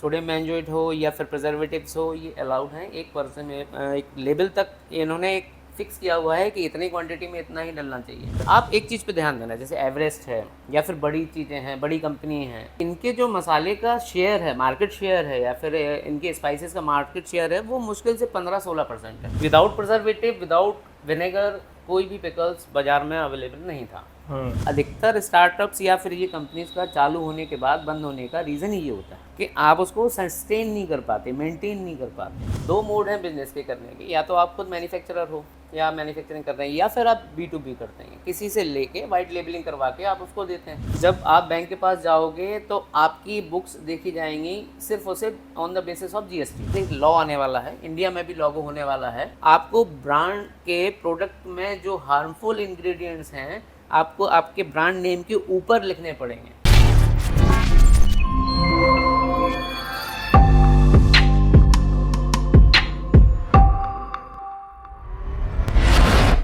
Sodium benzoate हो या फिर प्रिजर्वेटिव्स हो, ये अलाउड हैं। एक पर्सन में एक लेवल तक इन्होंने एक फिक्स किया हुआ है कि इतनी क्वांटिटी में इतना ही डलना चाहिए। आप एक चीज़ पे ध्यान देना, जैसे एवरेस्ट है या फिर बड़ी चीज़ें हैं, बड़ी कंपनी हैं, इनके जो मसाले का शेयर है, मार्केट शेयर है, या फिर इनके स्पाइसेस का मार्केट शेयर है, वो मुश्किल से 15-16% है। विदाउट प्रिजर्वेटिव, विदाउट विनेगर कोई भी पिकल्स बाजार में अवेलेबल नहीं था। अधिकतर स्टार्टअप्स या फिर ये कंपनीज का चालू होने के बाद बंद होने का रीज़न ही ये होता है कि आप उसको सस्टेन नहीं कर पाते, मेंटेन नहीं कर पाते। दो मोड हैं बिजनेस के करने के, या तो आप खुद मैन्युफैक्चरर हो या मैन्युफैक्चरिंग कर रहे हैं, या फिर आप B2B करते हैं, किसी से लेके वाइट लेबलिंग करवा के आप उसको देते हैं। जब आप बैंक के पास जाओगे तो आपकी बुक्स देखी जाएंगी सिर्फ और सिर्फ on the basis of GST। Law आने वाला है, इंडिया में भी लागू होने वाला है। आपको ब्रांड के प्रोडक्ट में जो हार्मफुल इंग्रेडिएंट्स हैं, आपको आपके ब्रांड नेम के ऊपर लिखने पड़ेंगे।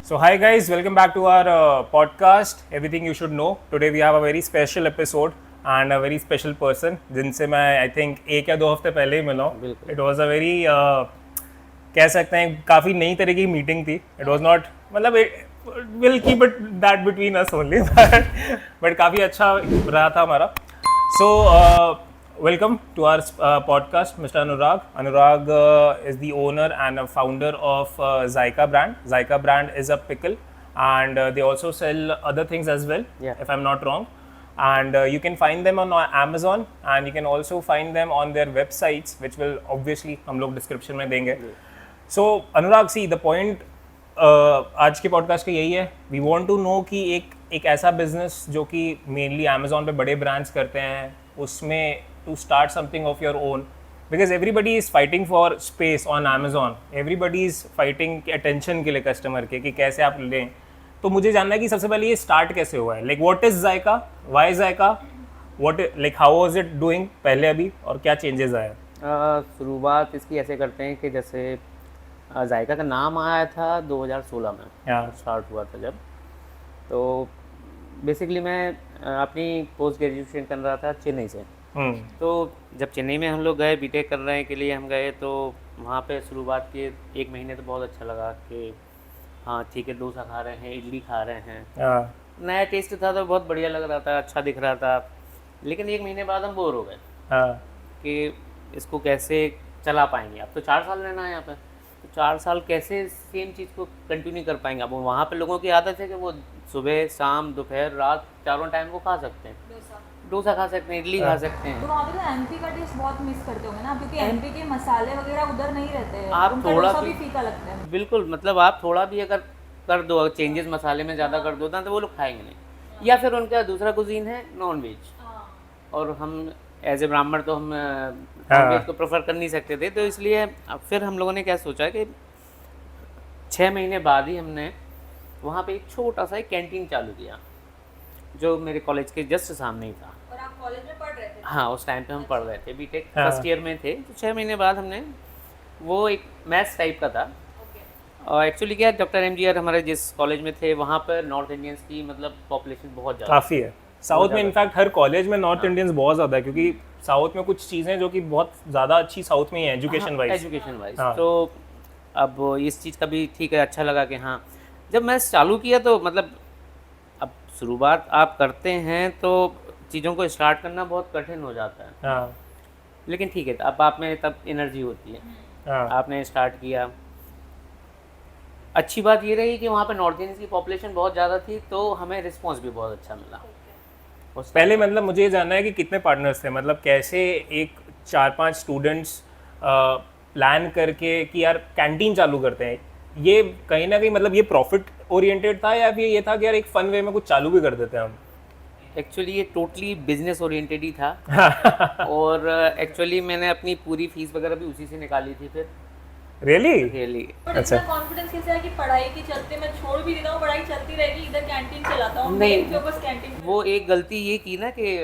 So hi guys, welcome back to our podcast, Everything You Should Know. Today we have a very special episode and a very special person जिनसे मैं I think 1 या 2 हफ्ते पहले ही मिला हूँ. It was a very कह सकते हैं काफ़ी नई तरह की मीटिंग थी. It was not मतलब we'll keep it that between us only but काफ़ी अच्छा रहा था हमारा. So welcome to our podcast, Mr. Anurag. Anurag is the owner and a founder of Zyka brand. Zyka brand is a pickle, and they also sell other things as well, if I'm not wrong. And you can find them on Amazon, and you can also find them on their websites, which will obviously हम लोग description में देंगे. So Anurag, see the point आज के podcast का यही है. We want to know कि एक ऐसा बिजनेस जो कि मेनली अमेजोन पे बड़े ब्रांड्स करते हैं, उसमें to start something of your own, because everybody is fighting for space on Amazon, everybody is fighting attention के लिए कस्टमर के कि कैसे आप लें. तो मुझे जानना है कि सबसे पहले ये स्टार्ट कैसे हुआ है, like what is Zaika, why Zaika, what like how was it doing पहले अभी, और क्या चेंजेस आए? शुरुआत इसकी ऐसे करते हैं कि जैसे जायका का नाम आया था 2016 में, स्टार्ट हुआ था जब. तो बेसिकली मैं अपनी पोस्ट ग्रेजुएशन कर रहा था चेन्नई से. तो जब चेन्नई में हम लोग गए बीटेक करने के लिए, हम गए तो वहाँ पे शुरुआत के 1 महीने तो बहुत अच्छा लगा कि हाँ ठीक है, डोसा खा रहे हैं, इडली खा रहे हैं, नया टेस्ट था तो बहुत बढ़िया लग रहा था, अच्छा दिख रहा था. लेकिन 1 महीने बाद हम बोर हो गए कि इसको कैसे चला पाएंगे. अब तो 4 साल रहना है यहाँ पे, तो 4 साल कैसे सेम चीज़ को कंटिन्यू कर पाएंगे. अब वहाँ पे लोगों की आदत है कि वो सुबह शाम दोपहर रात चारों टाइम को खा सकते हैं, डोसा खा सकते हैं, इडली खा सकते हैं. तो वहाँ पे तो एमपी का टेस्ट बहुत मिस करते होंगे ना, क्योंकि एमपी के मसाले वगैरह उधर नहीं रहते हैं. आप थोड़ा भी फीका लगता है. बिल्कुल, मतलब आप थोड़ा भी अगर कर दो चेंजेस, मसाले में ज़्यादा कर दो तो वो लोग खाएंगे नहीं. या फिर उनका दूसरा कुजीन है नॉन वेज, और हम एज ए ब्राह्मण तो हम नॉन वेज को प्रेफर कर नहीं सकते थे. तो इसलिए फिर हम लोगों ने क्या सोचा कि 6 महीने बाद ही हमने वहाँ पे एक छोटा सा एक कैंटीन चालू किया, जो मेरे कॉलेज के जस्ट सामने ही था. और आप कॉलेज में पढ़ रहे थे? हाँ, उस टाइम पे हम पढ़ रहे थे, बीटेक फर्स्ट ईयर में थे. तो 6 महीने बाद हमने, वो एक मैथ्स टाइप का था. और एक्चुअली क्या, डॉक्टर MGR हमारे जिस कॉलेज में थे वहाँ पर नॉर्थ इंडियंस की मतलब पॉपुलेशन बहुत ज़्यादा काफ़ी है. साउथ में इनफैक्ट हर कॉलेज में नॉर्थ इंडियंस बहुत ज़्यादा है, क्योंकि साउथ में कुछ चीज़ें जो कि बहुत ज़्यादा अच्छी साउथ में ही है एजुकेशन वाइज. तो अब इस चीज़ का भी ठीक है, अच्छा लगा कि हाँ. जब मैं चालू किया तो मतलब अब शुरुआत आप करते हैं तो चीज़ों को स्टार्ट करना बहुत कठिन हो जाता है. लेकिन ठीक है, अब आप में तब एनर्जी होती है, आपने स्टार्ट किया. अच्छी बात ये रही कि वहाँ पे नॉर्थ इंडियन की पॉपुलेशन बहुत ज़्यादा थी, तो हमें रिस्पॉन्स भी बहुत अच्छा मिला. पहले मतलब मुझे ये जानना है कि कितने पार्टनर्स थे, मतलब कैसे एक 4-5 स्टूडेंट्स प्लान करके कि यार कैंटीन चालू करते हैं, ये कहीं ना कहीं मतलब ये प्रॉफिट ओरिएंटेड था या फिर ये था कि यार एक फन वे में कुछ चालू भी कर देते हैं हम? एक्चुअली ये टोटली बिजनेस ओरिएंटेड ही था. और एक्चुअली मैंने अपनी पूरी फीस वगैरह भी उसी से निकाली थी फिर. रियली? अच्छा, कॉन्फिडेंस कैसे है कि पढ़ाई के चलते मैं छोड़ भी देता हूँ, पढ़ाई चलती रहेगी, इधर कैंटीन चलाता हूँ? नहीं, बस कैंटीन. वो एक गलती ये की ना कि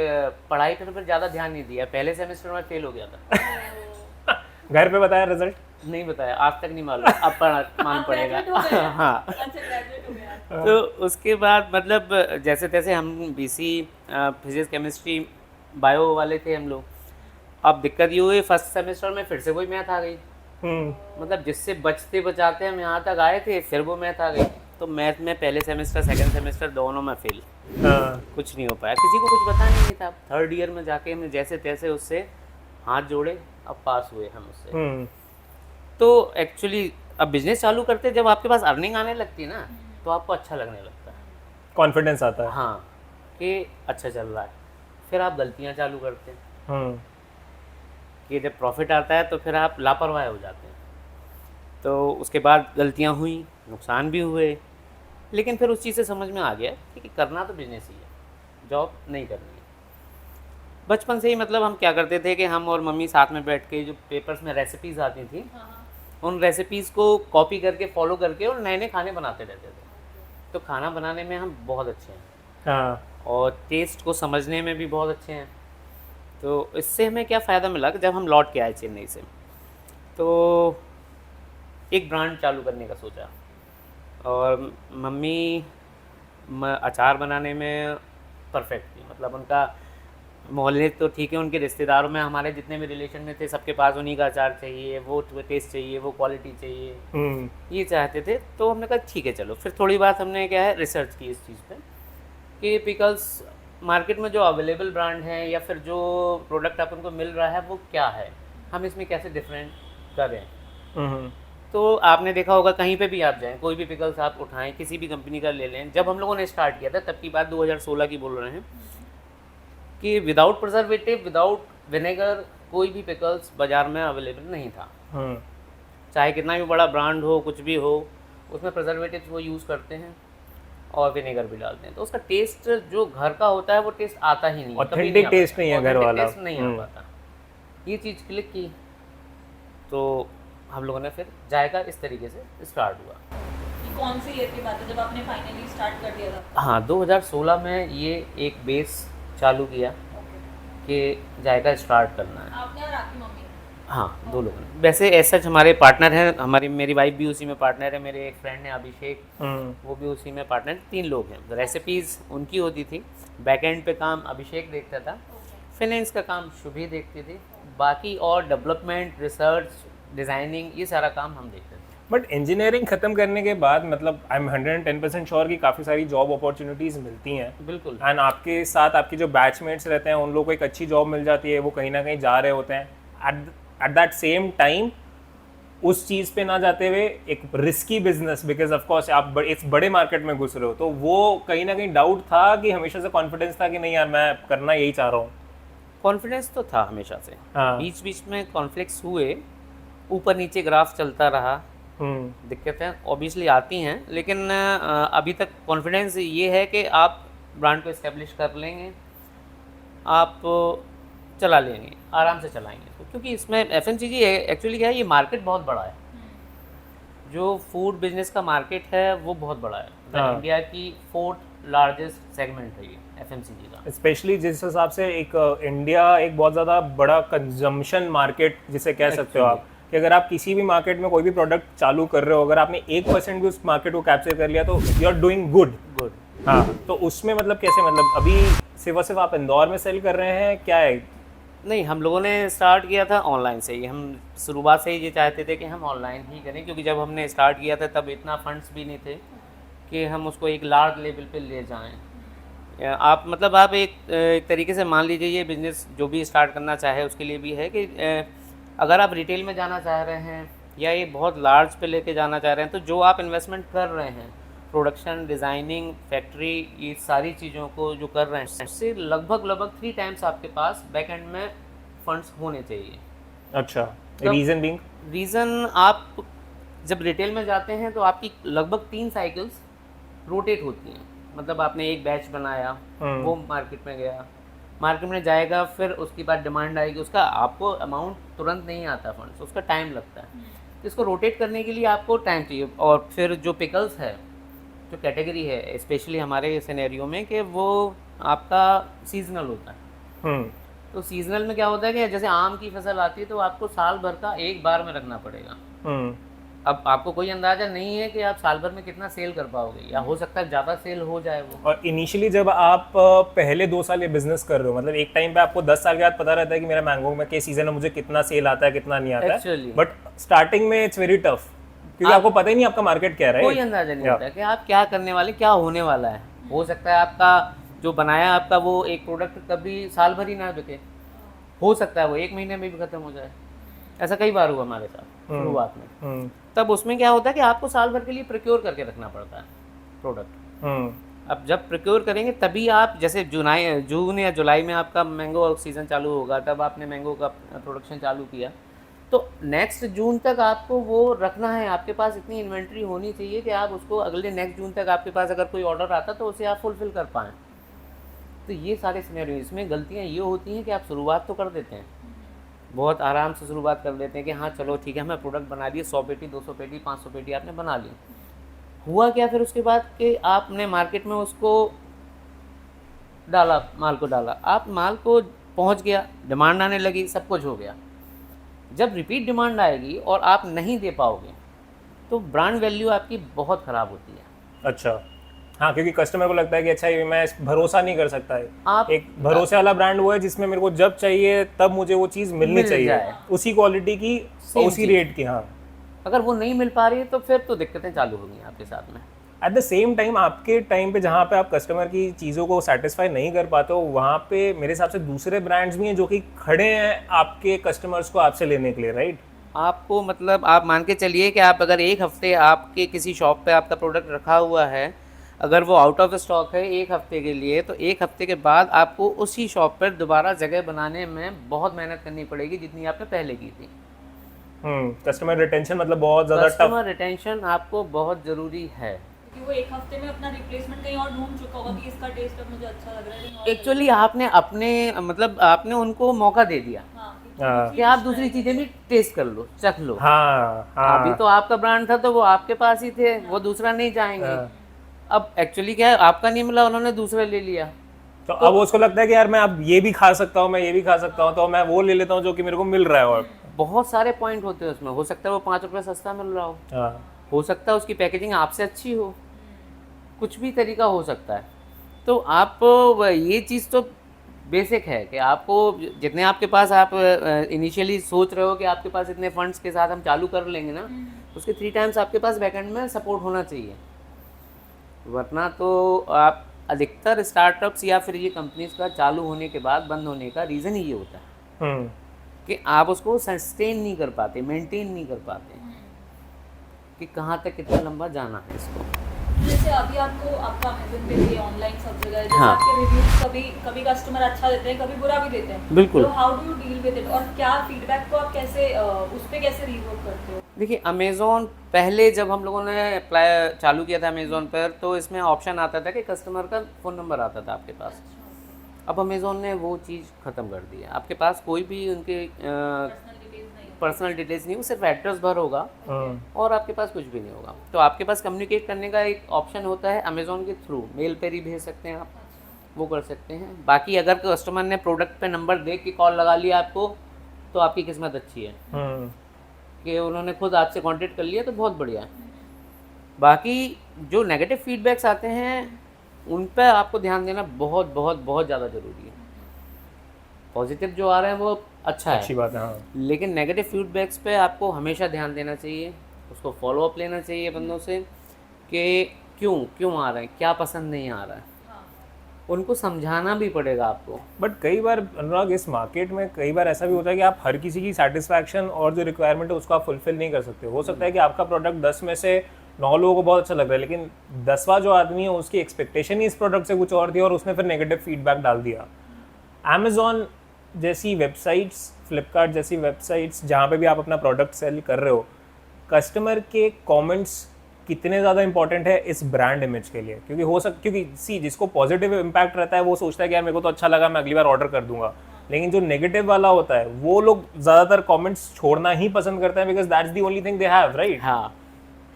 पढ़ाई पर ज़्यादा ध्यान नहीं दिया. पहले सेमेस्टर में फेल हो गया था. घर पे बताया रिजल्ट? नहीं बताया, आज तक नहीं मालूम, अब मालूम पड़ेगा. हाँ. तो उसके बाद मतलब जैसे तैसे हम BC फिजिक्स केमिस्ट्री बायो वाले थे हम लोग. अब दिक्कत ये हुई फर्स्ट सेमेस्टर में फिर से वही मैथ आ गई। हम्म। मतलब जिससे बचते बचाते हम यहाँ तक आए थे, फिर वो मैथ आ गई। तो मैथ में पहले सेमेस्टर सेकंड सेमेस्टर दोनों में फेल, हाँ। कुछ नहीं हो पाया, किसी को कुछ पता नहीं था। थर्ड ईयर में जाके हमने जैसे तैसे उससे हाथ जोड़े, अब पास हुए हम उससे। तो एक्चुअली अब बिजनेस चालू करते जब आपके पास अर्निंग आने लगती है ना, तो आपको अच्छा लगने लगता है, कॉन्फिडेंस आता है। हाँ कि अच्छा चल रहा है। फिर आप गलतियाँ चालू करते हैं कि जब प्रॉफिट आता है तो फिर आप लापरवाह हो जाते हैं। तो उसके बाद गलतियाँ हुई, नुकसान भी हुए, लेकिन फिर उस चीज़ से समझ में आ गया कि करना तो बिजनेस ही है, जॉब नहीं करनी है। बचपन से ही मतलब हम क्या करते थे कि हम और मम्मी साथ में बैठ के जो पेपर्स में रेसिपीज़ आती थी, उन रेसिपीज़ को कॉपी करके फॉलो करके और नए नए खाने बनाते रहते थे। तो खाना बनाने में हम बहुत अच्छे हैं, हाँ। और टेस्ट को समझने में भी बहुत अच्छे हैं। तो इससे हमें क्या फ़ायदा मिला कि जब हम लौट के आए चेन्नई से, तो एक ब्रांड चालू करने का सोचा। और मम्मी अचार बनाने में परफेक्ट थी, मतलब उनका मोहल्ले तो ठीक है, उनके रिश्तेदारों में हमारे जितने भी रिलेशन में थे सबके पास उन्हीं का अचार चाहिए, वो टेस्ट चाहिए, वो क्वालिटी चाहिए, ये चाहते थे। तो हमने कहा ठीक है चलो। फिर थोड़ी बात हमने क्या है रिसर्च की इस चीज़ पे कि पिकल्स मार्केट में जो अवेलेबल ब्रांड है या फिर जो प्रोडक्ट अपन को मिल रहा है वो क्या है, हम इसमें कैसे डिफरेंट करें। तो आपने देखा होगा कहीं पे भी आप जाएं, कोई भी पिकल्स आप उठाएं, किसी भी कंपनी का ले लें, जब हम लोगों ने स्टार्ट किया था तब की बात 2016 की बोल रहे हैं, कि विदाउट प्रिजर्वेटिव विदाउट विनेगर कोई भी पिकल्स बाज़ार में अवेलेबल नहीं था। चाहे कितना भी बड़ा ब्रांड हो, कुछ भी हो, उसमें प्रिजर्वेटिव वो यूज़ करते हैं और विनेगर भी डालते हैं। तो उसका टेस्ट जो घर का होता है वो टेस्ट आता ही नहीं, ऑथेंटिक टेस्ट नहीं है घर वाला, टेस्ट नहीं आ पाता। ये चीज़ क्लिक की तो हम लोगों ने फिर जायका इस तरीके से स्टार्ट हुआ। कौन सी ईयर की बात है जब आपने फाइनली स्टार्ट कर दिया था? हाँ, 2016 में ये एक बेस चालू किया कि जायका स्टार्ट करना है। आपने और आपकी मम्मी? हाँ, दो लोग हैं। वैसे ऐसा हमारे पार्टनर हैं, मेरी वाइफ भी उसी में पार्टनर है, मेरे एक फ्रेंड है अभिषेक, वो भी उसी में पार्टनर, 3 लोग हैं। रेसिपीज़ उनकी होती थी, बैक एंड पे काम अभिषेक देखता था, फाइनेंस का काम शुभी देखती थी, बाकी और डेवलपमेंट, रिसर्च, डिज़ाइनिंग, ये सारा काम हम देखते थे। बट इंजीनियरिंग ख़त्म करने के बाद मतलब आई एम 110% श्योर कि काफ़ी सारी जॉब अपॉर्चुनिटीज़ मिलती हैं। बिल्कुल। एंड आपके साथ आपके जो बैचमेट्स रहते हैं उन लोगों को एक अच्छी जॉब मिल जाती है, वो कहीं ना कहीं जा रहे होते हैं। एट दैट सेम टाइम उस चीज़ पे ना जाते हुए एक risky business, because of course आप इस बड़े मार्केट में घुस रहे हो, तो वो कहीं ना कहीं डाउट था कि हमेशा से कॉन्फिडेंस था कि नहीं यार मैं करना यही चाह रहा हूँ? कॉन्फिडेंस तो था हमेशा से। हाँ। बीच बीच में कॉन्फ्लिक्ट्स हुए, ऊपर नीचे ग्राफ चलता रहा, दिक्कतें ऑब्वियसली आती हैं, लेकिन अभी तक कॉन्फिडेंस ये है कि आप ब्रांड को इस्टेब्लिश कर लेंगे, आप चला लेंगे, आराम से चलाएंगे। तो क्योंकि इसमें FMCG एक्चुअली क्या है, ये मार्केट बहुत बड़ा है, जो फूड बिजनेस का मार्केट है वो बहुत बड़ा है। हाँ। इंडिया की 4th लार्जेस्ट सेगमेंट है ये FMCG का। स्पेशली जिस हिसाब से एक इंडिया एक बहुत ज़्यादा बड़ा कंजम्पशन मार्केट जिसे कह सकते हो आप, कि अगर आप किसी भी मार्केट में कोई भी प्रोडक्ट चालू कर रहे हो, अगर आपने 1% भी उस मार्केट को कैप्चर कर लिया तो यू आर डूइंग गुड। हाँ, तो उसमें मतलब कैसे, मतलब अभी सिर्फ आप इंदौर में सेल कर रहे हैं, क्या है? नहीं, हम लोगों ने स्टार्ट किया था ऑनलाइन से ही। हम शुरुआत से ही ये चाहते थे कि हम ऑनलाइन ही करें, क्योंकि जब हमने स्टार्ट किया था तब इतना फंड्स भी नहीं थे कि हम उसको एक लार्ज लेवल पे ले जाएं। आप मतलब आप एक तरीके से मान लीजिए, ये बिज़नेस जो भी स्टार्ट करना चाहे उसके लिए भी है कि अगर आप रिटेल में जाना चाह रहे हैं या ये बहुत लार्ज पे लेके जाना चाह रहे हैं, तो जो आप इन्वेस्टमेंट कर रहे हैं, प्रोडक्शन, डिज़ाइनिंग, फैक्ट्री, ये सारी चीज़ों को जो कर रहे हैं, उससे लगभग 3 टाइम्स आपके पास बैक एंड में फंड्स होने चाहिए। अच्छा, रीज़न बीइंग? रीज़न, आप जब रिटेल में जाते हैं तो आपकी लगभग 3 साइकिल्स रोटेट होती हैं। मतलब आपने एक बैच बनाया, वो मार्केट में गया, मार्केट में जाएगा, फिर उसके बाद डिमांड आएगी, उसका आपको अमाउंट तुरंत नहीं आता फंड्स, उसका टाइम लगता है। तो इसको रोटेट करने के लिए आपको टाइम चाहिए। और फिर जो पिकल्स है, जो कैटेगरी है स्पेशली हमारे सिनेरियो में, कि वो आपका सीजनल होता है। तो सीजनल में क्या होता है कि जैसे आम की फसल आती है तो आपको साल भर का एक बार में रखना पड़ेगा। अब आपको कोई अंदाजा नहीं है कि आप साल भर में कितना सेल कर पाओगे, या हो सकता है ज़्यादा सेल हो जाए वो। और इनिशियली जब आप पहले 2 साल ये बिजनेस कर रहे हो, मतलब एक टाइम पे आपको 10 साल के बाद पता रहता है कि मेरा मैंगो में के सीजन में मुझे कितना सेल आता है कितना नहीं आता है, Actually. बट स्टार्टिंग में इट्स वेरी टफ क्योंकि आपको पता ही नहीं आपका मार्केट क्या है, कोई right? अंदाजा नहीं Yeah. होता कि आप क्या करने वाले, क्या होने वाला है। हो सकता है आपका जो बनाया आपका वो एक प्रोडक्ट कभी साल भर ही ना बिके, हो सकता है वो 1 महीने में भी खत्म हो जाए। ऐसा कई बार हुआ हमारे साथ शुरुआत में। तब उसमें क्या होता है कि आपको साल भर के लिए प्रोक्योर करके रखना पड़ता है प्रोडक्ट। अब जब प्रोक्योर करेंगे तभी आप, जैसे जून या जुलाई में आपका मैंगो सीज़न चालू होगा, तब आपने मैंगो का प्रोडक्शन चालू किया, तो नेक्स्ट जून तक आपको वो रखना है। आपके पास इतनी इन्वेंट्री होनी चाहिए कि आप उसको अगले नेक्स्ट जून तक आपके पास अगर कोई ऑर्डर आता तो उसे आप फुलफिल कर पाएँ। तो ये सारे सिनेरियो, इसमें गलतियाँ ये होती हैं कि आप शुरुआत तो कर देते हैं, बहुत आराम से शुरुआत कर लेते हैं कि हाँ चलो ठीक है, हमें प्रोडक्ट बना लिए, 100 पेटी 200 पेटी 500 पेटी आपने बना ली। हुआ क्या फिर उसके बाद कि आपने मार्केट में उसको डाला, माल को डाला, आप माल को पहुंच गया, डिमांड आने लगी, सब कुछ हो गया। जब रिपीट डिमांड आएगी और आप नहीं दे पाओगे तो ब्रांड वैल्यू आपकी बहुत ख़राब होती है। अच्छा, हाँ, क्योंकि कस्टमर को लगता है कि अच्छा ये मैं भरोसा नहीं कर सकता है। आप एक भरोसे वाला ब्रांड वो है जिसमें मेरे को जब चाहिए तब मुझे वो चीज़ मिलनी मिल चाहिए, जाए। उसी क्वालिटी की और उसी चीज़। रेट की। हाँ, अगर वो नहीं मिल पा रही है तो फिर तो दिक्कतें चालू होंगी आपके साथ में। एट द सेम टाइम आपके टाइम पे जहाँ पे आप कस्टमर की चीज़ों को सेटिस्फाई नहीं कर पाते हो, वहाँ पे मेरे हिसाब से दूसरे ब्रांड्स भी हैं जो कि खड़े हैं आपके कस्टमर्स को आपसे लेने के लिए, राइट? आपको मतलब आप मान के चलिए कि आप अगर एक हफ्ते आपके किसी शॉप पे आपका प्रोडक्ट रखा हुआ है, अगर वो आउट ऑफ स्टॉक है एक हफ्ते के लिए, तो एक हफ्ते के बाद आपको उसी शॉप पर दोबारा जगह बनाने में बहुत मेहनत करनी पड़ेगी जितनी आपने पहले की थी। कस्टमर रिटेंशन मतलब बहुत ज़्यादा टफ। कस्टमर रिटेंशन आपको बहुत ज़रूरी है। क्योंकि वो एक हफ्ते में अपना रिप्लेसमेंट कहीं और ढूंढ चुका होगा कि इसका टेस्ट अब मुझे अच्छा लग रहा है कहीं और। एक्चुअली आपने अपने मतलब आपने उनको मौका दे दिया हाँ कि आप दूसरी चीज़ें भी टेस्ट कर लो, चख लो। हाँ हाँ, अभी तो आपका ब्रांड था तो वो आपके पास ही थे, वो दूसरा नहीं चाहेंगे। अब एक्चुअली क्या है, आपका नहीं मिला, उन्होंने दूसरा ले लिया। तो अब उसको लगता है कि यार मैं अब ये भी खा सकता हूँ, मैं ये भी खा सकता हूँ, तो मैं वो ले लेता हूँ जो कि मेरे को मिल रहा है। और बहुत सारे पॉइंट होते हैं उसमें। हो सकता है वो 5 रुपये सस्ता मिल रहा हो, हाँ, हो सकता है उसकी पैकेजिंग आपसे अच्छी हो, कुछ भी तरीका हो सकता है। तो आप ये चीज़ तो बेसिक है कि आपको जितने आपके पास, आप इनिशियली सोच रहे हो कि आपके पास इतने फंड्स के साथ हम चालू कर लेंगे ना, उसके 3 टाइम्स आपके पास बैकएंड में सपोर्ट होना चाहिए। वरना तो आप अधिकतर स्टार्टअप्स या फिर ये कंपनीज का चालू होने के बाद बंद होने का रीज़न ही ये होता है कि आप उसको सस्टेन नहीं कर पाते, मेंटेन नहीं कर पाते कि कहाँ तक कितना लंबा जाना है इसको। जैसे अभी आपको आपका अमेज़न पे भी ऑनलाइन सब जगह है, जैसे हाँ। आपके रिव्यूज कभी कस्टमर अच्छा देते हैं, कभी बुरा भी देते हैं। बिल्कुल। तो how do you deal with it, और क्या फीडबैक को आप कैसे उस पे कैसे रिवोक करते हो? देखिए, अमेज़ोन पहले जब हम लोगों ने अप्लाई चालू किया था अमेज़ोन पर, तो इसमें ऑप्शन आता था कि कस्टमर का फ़ोन नंबर आता था आपके पास। अब अमेज़ोन ने वो चीज़ ख़त्म कर दी है। आपके पास कोई भी उनके पर्सनल डिटेल्स नहीं। पर्सनल डिटेल्स नहीं हो, सिर्फ एड्रेस भर होगा और आपके पास कुछ भी नहीं होगा। तो आपके पास कम्युनिकेट करने का एक ऑप्शन होता है अमेज़ोन के थ्रू, मेल पर ही भेज सकते हैं आप, वो कर सकते हैं। बाकी अगर कस्टमर ने प्रोडक्ट पे नंबर देख के कॉल लगा लिया आपको, तो आपकी किस्मत अच्छी है कि उन्होंने खुद आपसे कांटेक्ट कर लिया, तो बहुत बढ़िया है। बाकी जो नेगेटिव फीडबैक्स आते हैं उन पर आपको ध्यान देना बहुत बहुत बहुत ज़्यादा ज़रूरी है। पॉजिटिव जो आ रहे हैं वो अच्छा है, अच्छी बात है। हाँ, लेकिन नेगेटिव फीडबैक्स पे आपको हमेशा ध्यान देना चाहिए, उसको फॉलो अप लेना चाहिए बंदों से कि क्यों आ रहा है, क्या पसंद नहीं आ रहा है, उनको समझाना भी पड़ेगा आपको। बट कई बार अनुराग, इस मार्केट में कई बार ऐसा भी होता है कि आप हर किसी की सेटिस्फैक्शन और जो रिक्वायरमेंट है उसको आप फुलफिल नहीं कर सकते। हो सकता है कि आपका प्रोडक्ट 10 में से 9 लोगों को बहुत अच्छा लग रहा है, लेकिन 10वां जो आदमी है उसकी एक्सपेक्टेशन ही इस प्रोडक्ट से कुछ और थी और उसने फिर नेगेटिव फीडबैक डाल दिया। अमेज़ॉन जैसी वेबसाइट्स, फ्लिपकार्ट जैसी वेबसाइट्स, जहाँ पे भी आप अपना प्रोडक्ट सेल कर रहे हो, कस्टमर के कमेंट्स कितने ज़्यादा इंपॉर्टेंट है इस ब्रांड इमेज के लिए? क्योंकि सी, जिसको पॉजिटिव इम्पैक्ट रहता है वो सोचता है कि यार मेरे को तो अच्छा लगा, मैं अगली बार ऑर्डर कर दूंगा। लेकिन जो नेगेटिव वाला होता है वो लोग ज़्यादातर कमेंट्स छोड़ना ही पसंद करते हैं, because that's the only thing they have, right? हाँ,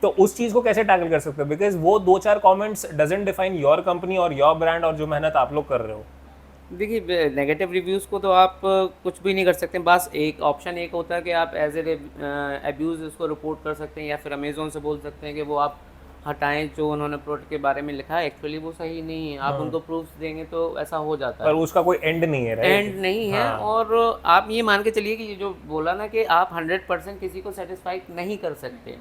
तो उस चीज़ को कैसे टैकल कर सकते हो? बिकॉज वो 2-4 comments doesn't define your company और योर ब्रांड और जो मेहनत आप लोग कर रहे हो। देखिए नेगेटिव रिव्यूज़ को तो आप कुछ भी नहीं कर सकते, बस एक ऑप्शन एक होता है कि आप एज ए अब्यूज़ उसको रिपोर्ट कर सकते हैं या फिर अमेज़ोन से बोल सकते हैं कि वो आप हटाएं जो उन्होंने प्रोडक्ट के बारे में लिखा है, एक्चुअली वो सही नहीं है। आप उनको प्रूफ्स देंगे तो ऐसा हो जाता पर है, उसका कोई एंड नहीं है, राइट? एंड नहीं है। और आप ये मान के चलिए कि ये जो बोला ना कि आप 100% किसी को सेटिस्फाई नहीं कर सकते,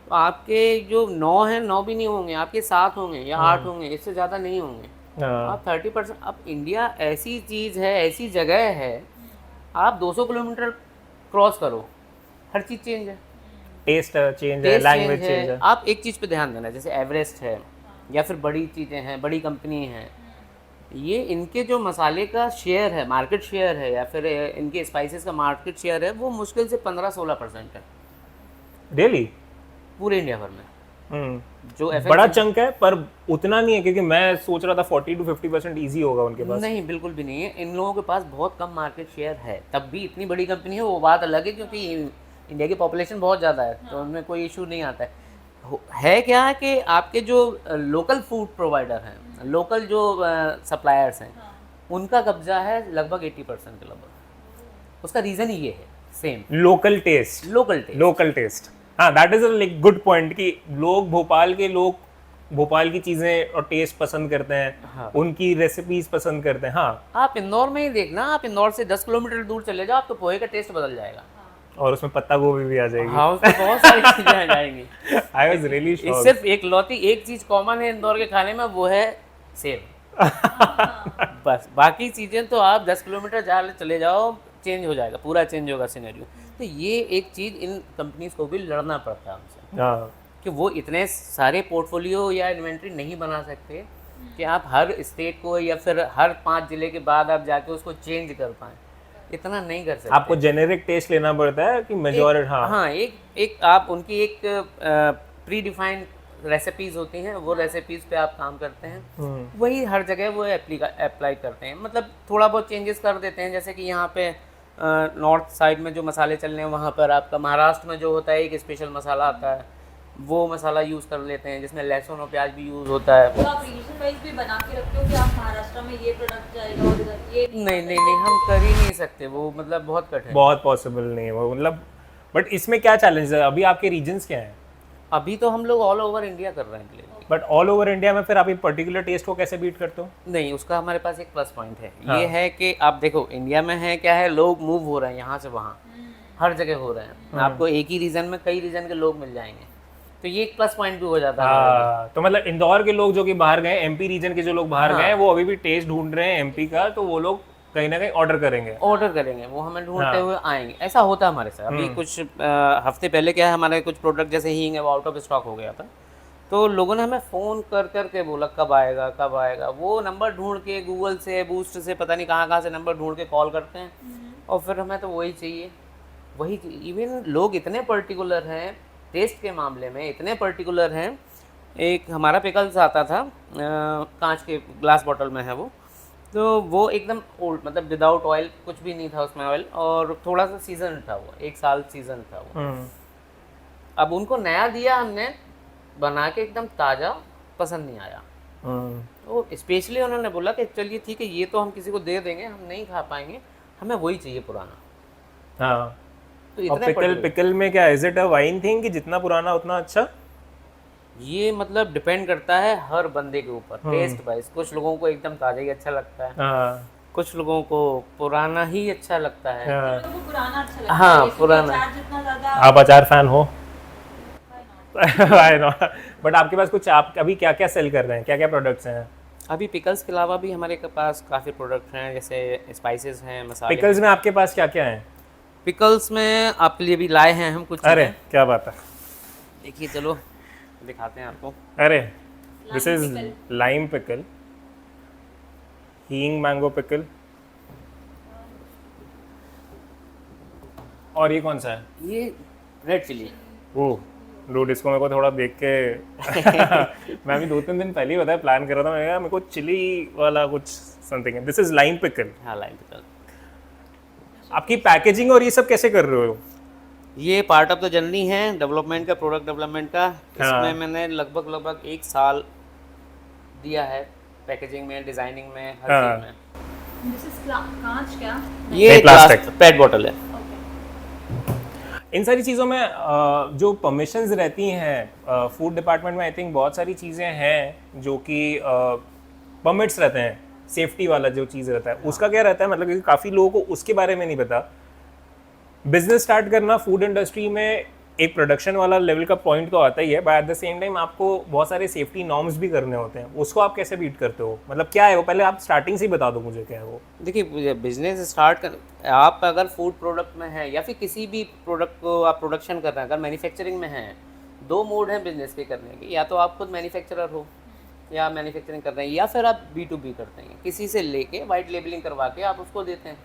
तो आपके जो 9 हैं 9 भी नहीं होंगे, आपके 7 होंगे या 8 होंगे, इससे ज़्यादा नहीं होंगे। आप 30%, अब इंडिया ऐसी चीज़ है, ऐसी जगह है, आप 200 किलोमीटर क्रॉस करो, हर चीज़ चेंज है, टेस्ट चेंज है, टेस्ट लैंग्वेज चेंज चेंज है। है। आप एक चीज़ पे ध्यान देना, जैसे एवरेस्ट है या फिर बड़ी चीज़ें हैं, बड़ी कंपनी हैं, ये इनके जो मसाले का शेयर है, मार्केट शेयर है, या फिर इनके स्पाइसेस का मार्केट शेयर है, वो मुश्किल से 15-16% है रियली? पूरे इंडिया भर में। जो बड़ा चंक है, पर उतना नहीं है, क्योंकि मैं सोच रहा था 40 to 50% ईजी होगा उनके पास। नहीं, बिल्कुल भी नहीं है। इन लोगों के पास बहुत कम मार्केट शेयर है, तब भी इतनी बड़ी कंपनी है, वो बात अलग है, क्योंकि इंडिया की पॉपुलेशन बहुत ज़्यादा है, तो उनमें कोई इशू नहीं आता है। है क्या है कि आपके जो लोकल फूड प्रोवाइडर हैं, लोकल जो सप्लायर्स हैं, उनका कब्जा है लगभग 80% के लगभग। उसका रीज़न ही ये है, same local test, local test. हाँ, that is a like good point कि भोपाल के लोग भोपाल की चीजें और टेस्ट पसंद करते हैं। हाँ। उनकी रेसिपीज पसंद करते हैं। हाँ, आप इंदौर में ही देखना, आप इंदौर से 10 किलोमीटर दूर चले जाओ, आपको पोहे का टेस्ट बदल जाएगा। और उसमें पत्ता गोभी भी आ जाएगी। हाँ, उसमें बहुत सारी चीज़ें आ जाएंगी। I was really shocked. सिर्फ एक चीज़ कॉमन है इंदौर के खाने में, वो है सेव। बस बाकी चीज़ें तो आप 10 किलोमीटर चले जाओ, चेंज हो जाएगा, पूरा चेंज होगा सिनेरियो। तो ये एक चीज़ इन कंपनीज को भी लड़ना पड़ता है हमसे, हाँ, कि वो इतने सारे पोर्टफोलियो या इन्वेंट्री नहीं बना सकते कि आप हर स्टेट को या फिर हर 5 जिले के बाद आप जाके उसको चेंज कर पाएँ, इतना नहीं कर सकते। आपको जेनेरिक टेस्ट लेना पड़ता है कि मेजॉरिटी। हाँ हाँ, एक आप उनकी एक प्री डिफाइंड रेसिपीज़ होती हैं, वो रेसिपीज़ पे आप काम करते हैं, वही हर जगह वो अप्लाई करते हैं। मतलब थोड़ा बहुत चेंजेस कर देते हैं, जैसे कि यहाँ पे नॉर्थ साइड में जो मसाले चल रहे हैं, वहाँ पर आपका महाराष्ट्र में जो होता है एक स्पेशल मसाला आता है, वो मसाला यूज़ कर लेते हैं, जिसमें लहसुन और प्याज भी यूज़ होता है। तो आप रीजन वाइज भी बना के रखते हो कि आप महाराष्ट्र में ये प्रोडक्ट जाएगा और इधर ये नहीं, हम कर ही नहीं सकते वो, मतलब बहुत कठिन है। बहुत पॉसिबल नहीं है वो, मतलब। बट इसमें क्या चैलेंज है अभी? आपके रीजन्स क्या हैं? अभी तो हम लोग ऑल ओवर इंडिया कर रहे हैं delivery. But all over India में फिर आप एक पर्टिकुलर टेस्ट को कैसे बीट करते हो? नहीं, उसका हमारे पास एक प्लस पॉइंट है। ये है कि आप देखो इंडिया में है क्या है, लोग मूव हो रहे हैं यहाँ से वहाँ, हर जगह हो रहे हैं। आपको एक ही रीजन में कई रीजन के लोग मिल जाएंगे, तो ये एक प्लस पॉइंट भी हो जाता है। हाँ, तो मतलब इंदौर के लोग जो कि बाहर गए, एमपी रीजन के जो लोग बाहर गए, वो अभी भी टेस्ट ढूंढ रहे हैं एमपी का, तो वो लोग कहीं ना कहीं ऑर्डर करेंगे, वो हमें ढूंढते हुए आएंगे। ऐसा होता है हमारे साथ। अभी कुछ हफ्ते पहले क्या है, हमारे कुछ प्रोडक्ट जैसे हींग है, वो आउट ऑफ स्टॉक हो गया था, तो लोगों ने हमें फ़ोन कर के बोला कब आएगा। वो नंबर ढूंढ के गूगल से, बूस्ट से, पता नहीं कहाँ से नंबर ढूंढ के कॉल करते हैं, और फिर हमें तो वही चाहिए। इवन लोग इतने पर्टिकुलर हैं टेस्ट के मामले में, इतने पर्टिकुलर हैं। एक हमारा पिकल्स आता था, कांच के ग्लास बॉटल में है वो, तो वो एकदम ओल्ड, मतलब विदाउट ऑयल, कुछ भी नहीं था उसमें ऑयल, और थोड़ा सा सीजन था वो, 1 साल सीजन था वो। अब उनको नया दिया हमने बना के, एकदम ताज़ा, पसंद नहीं आया। तो स्पेशली उन्होंने बोला कि चलिए ठीक है, ये तो हम किसी को दे देंगे, हम नहीं खा पाएंगे, हमें वही चाहिए पुराना। हाँ, तो और पिकल में क्या, is it a wine thing कि जितना पुराना उतना अच्छा? ये मतलब डिपेंड करता है हर बंदे के ऊपर, टेस्ट वाइज। कुछ लोगों को एकदम ताज़ा ही अच्छा लगता है, हाँ, कुछ लोगों को पुराना ही अच्छा लगता है। हाँ। लोगों को पुराना अच्छा लगता है। हाँ, इसमें पुराना। अचार जितना ज्यादा आप अचार फैन हो? I know. बट आपके पास कुछ, आप अभी क्या क्या सेल कर रहे हैं, क्या क्या प्रोडक्ट्स हैं? अभी पिकल्स के अलावा भी हमारे के पास काफ़ी प्रोडक्ट हैं, जैसे स्पाइसेस हैं, मसाले। पिकल्स में आपके पास क्या क्या है? पिकल्स में आपके लिए भी लाए हैं हम कुछ। अरे क्या बात है, देखिए, चलो दिखाते हैं आपको। अरे दिस इज लाइम पिकल, हींग मैंगो पिकल, और ये कौन सा है? ये रेड चिली। ओह डूड, इसको मेरे को थोड़ा देख के मैं अभी 2-3 दिन पहले ही बताया, प्लान कर रहा था, मैंने कहा मेरे को चिली वाला कुछ समथिंग है। This is lime pickle. हाँ, लाइम पिकल। आपकी पैकेजिंग और ये सब कैसे कर रहे हो? ये पार्ट ऑफ द जर्नी है डेवलपमेंट का, प्रोडक्ट डेवलपमेंट का। इसमें मैंने लगभग 1 साल दिया है पैकेजिंग में, डिज़ाइनिंग में, हर चीज़ में। दिस इज कांच क्या? ये नहीं, ग्लास plastic। पेट बॉटल है। ओके। इन सारी चीज़ों में जो परमिशंस रहती हैं फूड डिपार्टमेंट में, आई थिंक बहुत सारी चीज़ें हैं जो कि परमिट्स रहते हैं, सेफ्टी वाला जो चीज़ रहता है उसका क्या रहता है, मतलब क्योंकि काफ़ी लोगों को उसके बारे में नहीं पता। बिजनेस स्टार्ट करना फूड इंडस्ट्री में एक प्रोडक्शन वाला लेवल का पॉइंट तो आता ही है, but at the same time आपको बहुत सारे सेफ्टी नॉर्म्स भी करने होते हैं, उसको आप कैसे बीट करते हो, मतलब क्या है वो, पहले आप स्टार्टिंग से ही बता दो मुझे क्या है वो। देखिए, बिजनेस स्टार्ट कर, आप अगर फूड प्रोडक्ट में हैं या फिर किसी भी प्रोडक्ट को आप प्रोडक्शन कर रहे हैं, अगर मैन्युफैक्चरिंग में हैं, दो मोड हैं बिजनेस के करने के, या तो आप खुद मैन्युफैक्चरर हो या मैन्युफैक्चरिंग कर रहे हैं, या फिर आप B2B करते हैं, किसी से लेके वाइट लेबलिंग करवा के आप उसको देते हैं।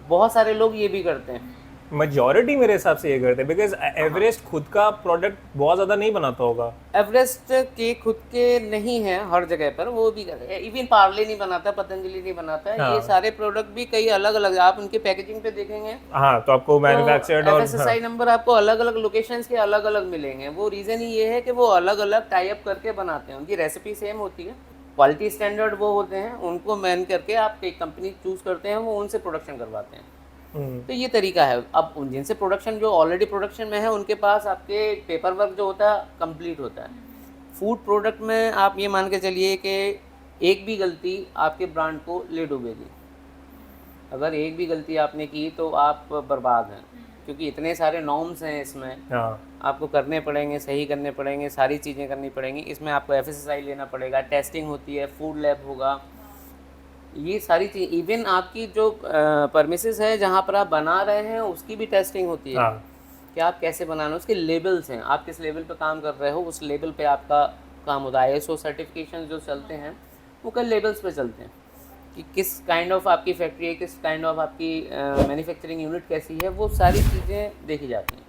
बहुत सारे लोग ये भी करते हैं। मेजॉरिटी मेरे हिसाब से ये करते हैं, बिकॉज एवरेस्ट खुद का प्रोडक्ट बहुत ज़्यादा नहीं बनाता होगा। एवरेस्ट के खुद के नहीं है हर जगह पर, वो भी करते हैं। इवन पार्ले नहीं बनाता, पतंजलि नहीं बनाता है। हाँ। ये सारे प्रोडक्ट भी कई अलग अलग, आप उनके पैकेजिंग पे देखेंगे हाँ, तो आपको मैन्युफैक्चर्ड और FSSAI नंबर आपको अलग अलग लोकेशंस के अलग अलग मिलेंगे। वो रीज़न ही ये है कि वो अलग अलग टाई अप करके बनाते हैं, उनकी रेसिपी सेम होती है, क्वालिटी स्टैंडर्ड वो होते हैं, उनको मैन करके आप एक कंपनी चूज़ करते हैं, वो उनसे प्रोडक्शन करवाते हैं। तो ये तरीका है। अब उन जिनसे प्रोडक्शन जो ऑलरेडी प्रोडक्शन में है, उनके पास आपके पेपर वर्क जो होता है कंप्लीट होता है। फूड प्रोडक्ट में आप ये मान के चलिए कि एक भी गलती आपके ब्रांड को ले डूबेगी। अगर एक भी गलती आपने की तो आप बर्बाद हैं, क्योंकि इतने सारे नॉर्म्स हैं इसमें, हाँ, आपको करने पड़ेंगे, सही करने पड़ेंगे, सारी चीज़ें करनी पड़ेंगी। इसमें आपको FSSAI लेना पड़ेगा, टेस्टिंग होती है, फूड लैब होगा, ये सारी चीज़। इवन आपकी जो परमिसेस है जहाँ पर आप बना रहे हैं, उसकी भी टेस्टिंग होती है हाँ। कि आप कैसे बनाना, उसके लेबल्स हैं, आप किस लेवल पे काम कर रहे हो, उस लेवल पे आपका काम होता है। ISO सर्टिफिकेशन जो चलते हैं वो कई लेवल्स पे चलते हैं कि किस काइंड ऑफ आपकी फैक्ट्री है, किस काइंड ऑफ आपकी मैन्युफैक्चरिंग यूनिट कैसी है, वो सारी चीज़ें देखी जाती हैं।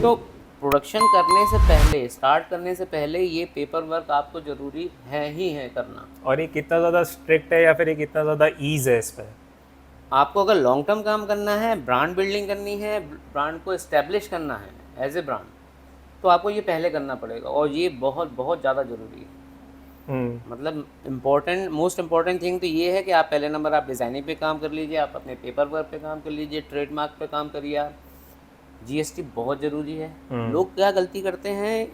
तो प्रोडक्शन करने से पहले, स्टार्ट करने से पहले ये पेपर वर्क आपको ज़रूरी है ही है करना। और ये कितना ज़्यादा स्ट्रिक्ट है या फिर ये कितना ज़्यादा ईज है इस पर? आपको अगर लॉन्ग टर्म काम करना है, ब्रांड बिल्डिंग करनी है, ब्रांड को इस्टेब्लिश करना है एज ए ब्रांड, तो आपको ये पहले करना पड़ेगा, और ये बहुत बहुत ज़्यादा ज़रूरी है। मतलब इम्पोर्टेंट, मोस्ट इम्पॉर्टेंट थिंग तो ये है कि आप पहले नंबर आप डिज़ाइनिंग पे काम कर लीजिए, आप अपने पेपर वर्क पे काम कर लीजिए, ट्रेडमार्क पे काम करिए आप। GST बहुत ज़रूरी है। लोग क्या गलती करते हैं,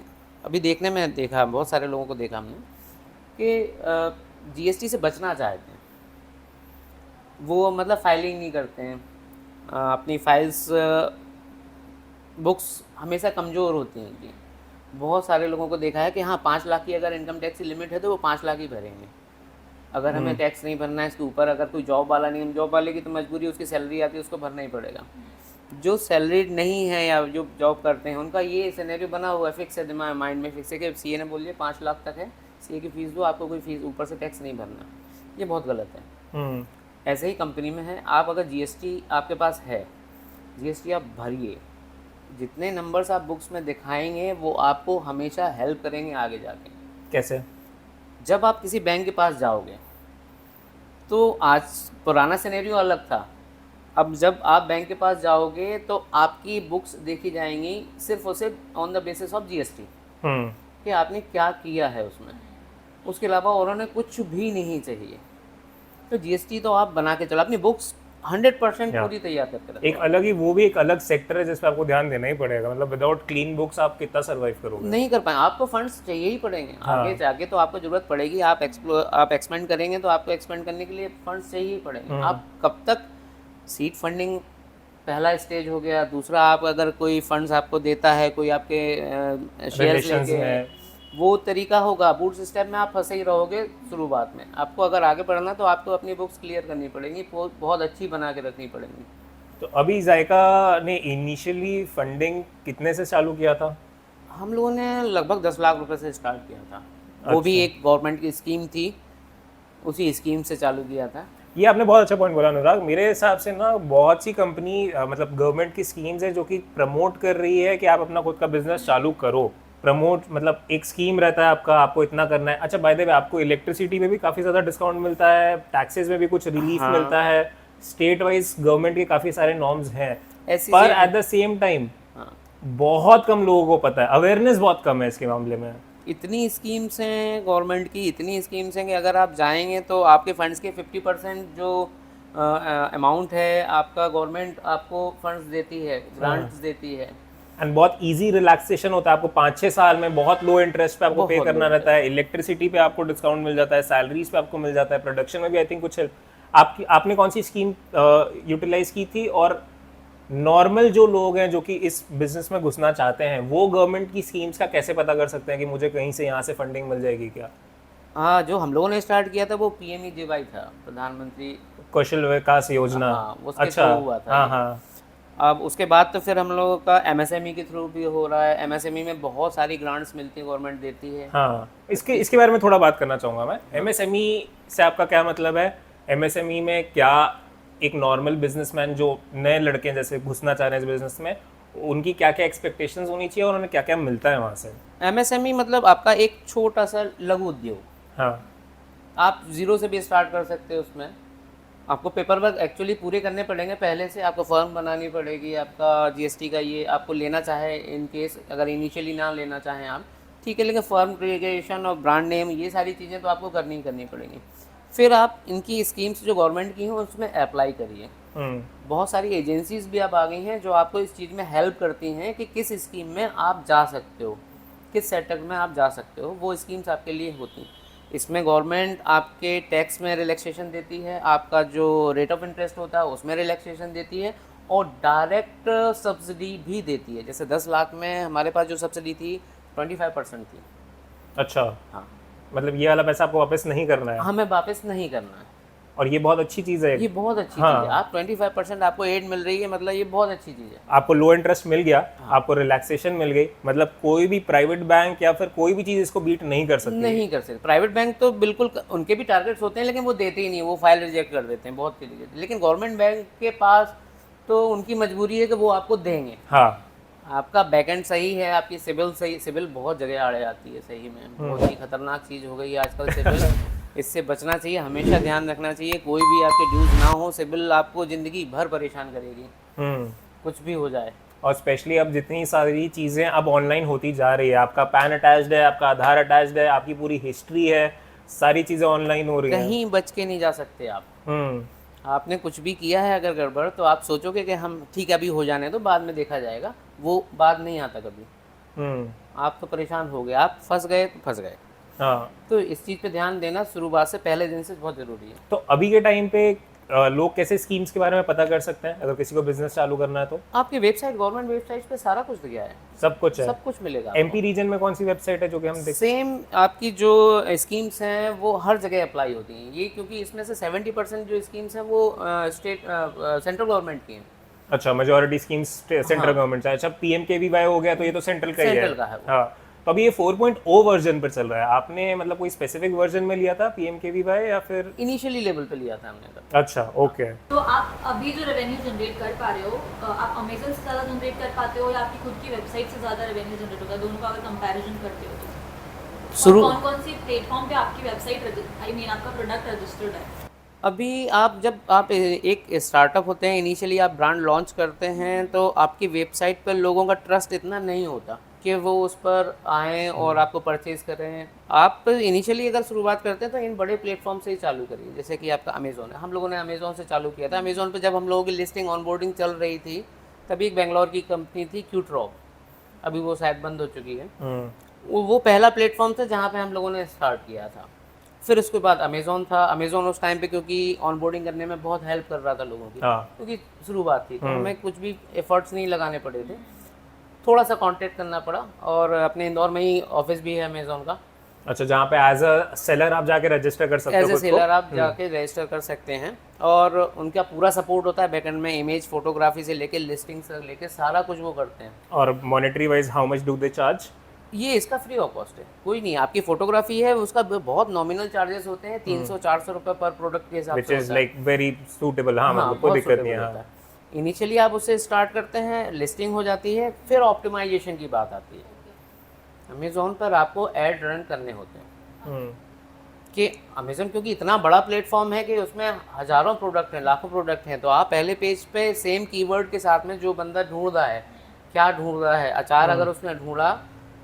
अभी देखने में देखा, बहुत सारे लोगों को देखा हमने कि GST से बचना चाहते हैं, वो मतलब फाइलिंग नहीं करते हैं, अपनी फाइल्स बुक्स हमेशा कमज़ोर होती हैं इनकी। बहुत सारे लोगों को देखा है कि हाँ 5 लाख की अगर इनकम टैक्स की लिमिट है तो वो 5 लाख ही भरेंगे। अगर हमें टैक्स नहीं भरना है इसके ऊपर, अगर कोई जॉब वाला नहीं, जॉब वाले की तो मजबूरी, उसकी सैलरी आती है, उसको भरना ही पड़ेगा। जो सैलरीड नहीं है या जो जॉब करते हैं, उनका ये सिनेरियो बना हुआ है, फिक्स है, दिमाग माइंड में फिक्स है कि CA ने बोल दिया 5 लाख तक है, CA की फ़ीस दो, आपको कोई फीस ऊपर से टैक्स नहीं भरना। ये बहुत गलत है। ऐसे ही कंपनी में है, आप अगर GST आपके पास है, GST आप भरिए, जितने नंबर्स आप बुक्स में दिखाएंगे वो आपको हमेशा हेल्प करेंगे आगे जाके। कैसे? जब आप किसी बैंक के पास जाओगे, तो आज पुराना सिनेरियो अलग था, अब जब आप बैंक के पास जाओगे तो आपकी बुक्स देखी जाएंगी सिर्फ और सिर्फ on the basis of GST कि आपने क्या किया है उसमें, उसके अलावा उन्होंने कुछ भी नहीं चाहिए। तो GST तो आप बना के चलो, अपनी बुक्स 100% पूरी तैयार करके रखो। एक अलग ही, वो भी एक अलग सेक्टर है जिस पे आपको ध्यान देना ही पड़ेगा, मतलब विदाउट क्लीन बुक्स आप कितना सर्वाइव करोगे? नहीं कर पाए, आपको फंड्स चाहिए ही पड़ेंगे। आगे जाके तो आपको ज़रूरत पड़ेगी, आप एक्सपेंड करेंगे तो आपको एक्सपेंड करने के लिए फंड्स चाहिए ही पड़ेंगे। आप कब तक, सीड फंडिंग पहला स्टेज हो गया, दूसरा आप अगर कोई फंड्स आपको देता है, कोई आपके शेयर्स लेके, वो तरीका होगा। बूट स्टेप में आप फंसे ही रहोगे शुरुआत में। आपको अगर आगे बढ़ना तो आपको अपनी बुक्स क्लियर करनी पड़ेंगी, बहुत अच्छी बना के रखनी पड़ेंगी। तो अभी जायका ने इनिशियली फंडिंग कितने से चालू किया था? हम लोगों ने लगभग 10 लाख रुपए से स्टार्ट किया था। वो भी एक गवर्नमेंट की स्कीम थी, उसी स्कीम से चालू किया था। ये आपने बहुत अच्छा पॉइंट बोला अनुराग। मेरे हिसाब से ना बहुत सी कंपनी मतलब गवर्नमेंट की स्कीम्स है जो कि प्रमोट कर रही है कि आप अपना खुद का बिजनेस चालू करो। प्रमोट मतलब एक स्कीम रहता है आपका, आपको इतना करना है। अच्छा, बाय द वे आपको इलेक्ट्रिसिटी में भी काफ़ी ज़्यादा डिस्काउंट मिलता है, टैक्सेस में भी कुछ रिलीफ मिलता है, स्टेट वाइज गवर्नमेंट के काफ़ी सारे नॉर्म्स हैं, पर एट द सेम टाइम बहुत कम लोगों को पता है, अवेयरनेस बहुत कम है इसके मामले में। इतनी स्कीम्स हैं गवर्नमेंट की, इतनी स्कीम्स हैं कि अगर आप जाएंगे तो आपके फंड्स के 50% जो अमाउंट है आपका, गवर्नमेंट आपको फंड्स देती है, ग्रांट्स देती है। एंड बहुत इजी रिलैक्सेशन होता है, आपको 5-6 साल में बहुत लो इंटरेस्ट पे आपको पे बहुत करना low रहता है, इलेक्ट्रिसिटी पे आपको डिस्काउंट मिल जाता है, सैलरीज पे आपको मिल जाता है, प्रोडक्शन में भी आई थिंक कुछ हेल्प। आपने कौन सी स्कीम यूटिलाइज की थी? और नॉर्मल जो लोग हैं जो कि इस बिजनेस में घुसना चाहते हैं, वो गवर्नमेंट की स्कीम्स का कैसे पता कर सकते हैं कि मुझे कहीं से यहाँ से फंडिंग मिल जाएगी क्या? हाँ, जो हम लोगों ने स्टार्ट किया था वो PMEJY था, प्रधानमंत्री कौशल विकास योजना। हाँ, उसके अच्छा, थ्रू हुआ था हाँ ये। हाँ। अब उसके बाद तो फिर हम लोगों का MSME के थ्रू भी हो रहा है। MSME में बहुत सारी ग्रांट्स मिलती है, गवर्नमेंट देती है। हाँ, इसके बारे में थोड़ा बात करना चाहूँगा मैं। MSME से आपका क्या मतलब है? MSME में क्या एक नॉर्मल बिजनेसमैन जो नए लड़के जैसे घुसना चाह रहे हैं इस बिजनेस में, उनकी क्या क्या एक्सपेक्टेशंस होनी चाहिए और उन्हें क्या क्या मिलता है वहाँ से? MSME मतलब आपका एक छोटा सा लघु उद्योग। हाँ, आप जीरो से भी स्टार्ट कर सकते हो। उसमें आपको पेपर वर्क एक्चुअली पूरे करने पड़ेंगे पहले से, आपको फर्म बनानी पड़ेगी, आपका GST का ये आपको लेना चाहे, इन केस अगर इनिशियली ना लेना चाहें आप, ठीक है, लेकिन फर्म क्रिएशन और ब्रांड नेम ये सारी चीज़ें तो आपको करनी पड़ेंगी। फिर आप इनकी स्कीम्स जो गवर्नमेंट की हैं उसमें अप्लाई करिए। बहुत सारी एजेंसीज भी अब आ गई हैं जो आपको इस चीज़ में हेल्प करती हैं कि किस स्कीम में आप जा सकते हो, किस सेटअप में आप जा सकते हो, वो स्कीम्स आपके लिए होती हैं। इसमें गवर्नमेंट आपके टैक्स में रिलैक्सेशन देती है, आपका जो रेट ऑफ इंटरेस्ट होता है उसमें रिलैक्सेशन देती है, और डायरेक्ट सब्सिडी भी देती है। जैसे 10 लाख में हमारे पास जो सब्सिडी थी 25% थी। अच्छा, हाँ, मतलब ये वाला पैसा आपको वापस नहीं करना है, हमें वापस नहीं करना है। और ये बहुत अच्छी चीज़ है। ये बहुत अच्छी हाँ। चीज़ है। आप 25% आपको एड मिल रही है, मतलब ये बहुत अच्छी चीज़ है। आपको लो इंटरेस्ट मिल गया, आपको रिलैक्सेशन मिल गई, मतलब कोई भी प्राइवेट बैंक या फिर कोई भी चीज़ इसको बीट नहीं कर सकती। नहीं कर सकते। प्राइवेट बैंक तो बिल्कुल, उनके भी टारगेट्स होते हैं लेकिन वो देते ही नहीं, वो फाइल रिजेक्ट कर देते हैं बहुत चीज़ें। लेकिन गवर्नमेंट बैंक के पास तो उनकी मजबूरी है कि वो आपको देंगे। हाँ, आपका बैकएंड सही है, आपकी सिविल सही, सिविल बहुत जगह आड़े आती है, सही में बहुत ही खतरनाक चीज़ हो गई है आजकल सिविल। इससे बचना चाहिए, हमेशा ध्यान रखना चाहिए, कोई भी आपके ड्यूज ना हो, सिविल आपको ज़िंदगी भर परेशान करेगी, कुछ भी हो जाए। और स्पेशली अब जितनी सारी चीज़ें अब ऑनलाइन होती जा रही है, आपका पैन अटैच्ड है, आपका आधार अटैच्ड है, आपकी पूरी हिस्ट्री है, सारी चीज़ें ऑनलाइन हो रही हैं। कहीं बच के नहीं जा सकते आप। आपने कुछ भी किया है अगर गड़बड़, तो आप सोचोगे कि हम ठीक है अभी हो जाने तो बाद में देखा जाएगा, वो बाद नहीं आता कभी। आप तो परेशान हो गए, आप फंस गए तो फंस गए। हाँ, तो इस चीज़ पे ध्यान देना शुरुआत से, पहले दिन से बहुत ज़रूरी है। तो अभी के टाइम पे लोग कैसे स्कीम्स के बारे में पता कर सकते हैं अगर किसी को बिजनेस चालू करना है तो? आपकी वेबसाइट, गवर्नमेंट वेबसाइट पे सारा कुछ दिया है, सब कुछ है। सब कुछ मिलेगा। MP रीजन में कौन सी वेबसाइट है जो कि हम देख? सेम आपकी जो स्कीम्स हैं वो हर जगह अप्लाई होती हैं ये, क्योंकि इसमें से 70% जो स्कीम्स हैं वो सेंट्रल गवर्नमेंट की हैं। अच्छा, मेजॉरिटी स्कीम्स सेंट्रल गवर्नमेंट से। अच्छा, PMKVY हो गया तो ये तो सेंट्रल का ही है। सेंट्रल का है वो। हाँ, तो अभी ये 4.0 वर्जन पर चल रहा है। आपने मतलब कोई स्पेसिफिक वर्जन में लिया था PMKVY या फिर? इनिशियली लेवल पे लिया था हमने तब। अच्छा, ओके। तो आप अभी जो रेवेन्यू जनरेट कर पा रहे हो, आप अमेजन से ज़्यादा जनरेट कर पाते हो या आपकी खुद की वेबसाइट से ज़्यादा रेवेन्यू जनरेट होता है? दोनों का अगर कंपैरिजन करते हो तो शुरू कौन कौन सी प्लेटफॉर्म पे आपकी वेबसाइट, आई मीन आपका प्रोडक्ट रजिस्टर्ड है? अभी जब आप एक स्टार्टअप होते हैं, इनिशियली आप ब्रांड लॉन्च करते हैं, तो आपकी वेबसाइट पर लोगों का ट्रस्ट इतना नहीं होता कि वो उस पर आएँ और आपको परचेज़ करें। आप इनिशियली अगर शुरुआत करते हैं तो इन बड़े प्लेटफॉर्म से ही चालू करिए, जैसे कि आपका अमेज़ॉन है। हम लोगों ने अमेज़ॉन से चालू किया था। अमेज़ॉन पे जब हम लोगों की लिस्टिंग ऑनबोर्डिंग चल रही थी, तभी एक बेंगलोर की कंपनी थी क्यूट्रॉप, अभी वो शायद बंद हो चुकी है। वो पहला प्लेटफॉर्म था जहाँ पे हम लोगों ने स्टार्ट किया था। फिर उसके बाद अमेज़ॉन था। अमेज़ॉन उस टाइम पे क्योंकि ऑनबोर्डिंग करने में बहुत हेल्प कर रहा था लोगों की, क्योंकि शुरुआत थी, तो हमें कुछ भी एफर्ट्स नहीं लगाने पड़े थे, थोड़ा सा कांटेक्ट करना पड़ा। और अपने इंदौर में ही ऑफिस भी है अमेज़ॉन का। अच्छा, जहाँ पे एज अ सेलर आप जाके रजिस्टर कर सकते हो एज ए खुद को? सेलर आप जाके रजिस्टर कर सकते हैं, और उनका पूरा सपोर्ट होता है बैकएंड में, इमेज फोटोग्राफी से लेके लिस्टिंग से लेके सारा कुछ वो करते हैं। और monetary wise how much do they charge? ये इसका फ्री ऑफ कॉस्ट है, कोई नहीं। आपकी फोटोग्राफी है उसका बहुत नॉमिनल चार्जेस होते हैं, 300-400 रुपये पर प्रोडक्ट के हिसाब विच से इज होता है। Like very suitable. हाँ, मतलब कोई बहुत दिक्कत नहीं suitable है। होता है। इनिशियली आप उससे स्टार्ट करते हैं, लिस्टिंग हो जाती है, फिर ऑप्टिमाइजेशन की बात आती है। अमेज़ॉन पर आपको ऐड रन करने होते हैं कि अमेज़ॉन क्योंकि इतना बड़ा प्लेटफॉर्म है कि उसमें हज़ारों प्रोडक्ट हैं, लाखों प्रोडक्ट हैं, तो आप पहले पेज पे सेम कीवर्ड के साथ में जो बंदा ढूंढ रहा है, क्या ढूंढ रहा है, अचार अगर उसने ढूंढा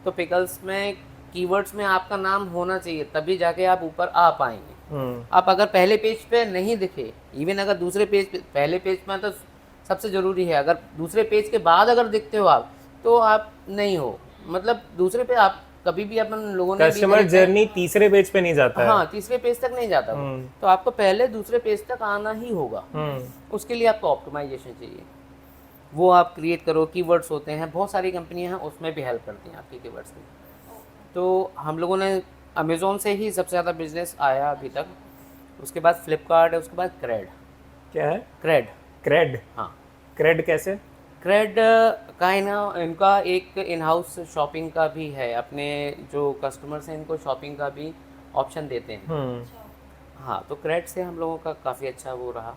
तो पिकल्स में कीवर्ड्स में आपका नाम होना चाहिए, तभी जाके आप ऊपर आ पाएंगे। आप अगर पहले पेज पे नहीं दिखे, इवन अगर दूसरे पेज पे, पहले पेज में तो सबसे ज़रूरी है, अगर दूसरे पेज के बाद अगर दिखते हो आप, तो आप नहीं हो, मतलब दूसरे पे आप कभी भी अपन लोगों ने कस्टमर जर्नी तीसरे पेज पे नहीं जाता है। हाँ, तीसरे पेज तक नहीं जाता वो। तो आपको पहले दूसरे पेज तक आना ही होगा। उसके लिए आपको ऑप्टिमाइजेशन चाहिए, वो आप क्रिएट करो। कीवर्ड्स होते हैं, बहुत सारी कंपनियां हैं उसमें भी हेल्प करती हैं आपकी कीवर्ड्स में। तो हम लोगों ने अमेज़ोन से ही सबसे ज़्यादा बिजनेस आया अभी तक, उसके बाद फ्लिपकार्ट है, उसके बाद क्रेड। क्या है? क्रेड। क्रेड? हाँ, क्रेड कैसे? क्रेड का है ना, इनका एक इन हाउस शॉपिंग का भी है, अपने जो कस्टमर्स हैं इनको शॉपिंग का भी ऑप्शन देते हैं। हाँ, तो क्रेड से हम लोगों का काफ़ी अच्छा वो रहा।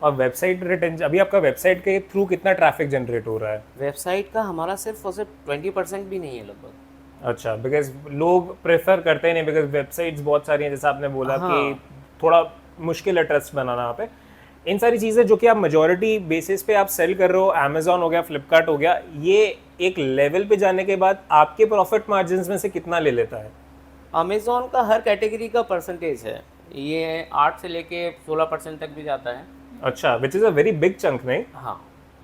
और वेबसाइट रिटेंशन, अभी आपका वेबसाइट के थ्रू कितना ट्रैफिक जनरेट हो रहा है? वेबसाइट का हमारा सिर्फ और सिर्फ 20% भी नहीं है लगभग। अच्छा, बिकॉज लोग प्रेफर करते नहीं, बिकॉज वेबसाइट्स बहुत सारी हैं, जैसा आपने बोला कि थोड़ा मुश्किल है ट्रस्ट बनाना यहाँ पे। इन सारी चीज़ें जो कि आप मेजॉरिटी बेसिस पे आप सेल कर रहे हो, अमेजोन हो गया, फ्लिपकार्ट हो गया, ये एक लेवल पे जाने के बाद आपके प्रॉफिट मार्जिन में से कितना ले लेता है? अमेजोन का हर कैटेगरी का परसेंटेज है, ये 8 से लेके 16% तक भी जाता है। अच्छा, which is a very big chunk, नहीं? हाँ,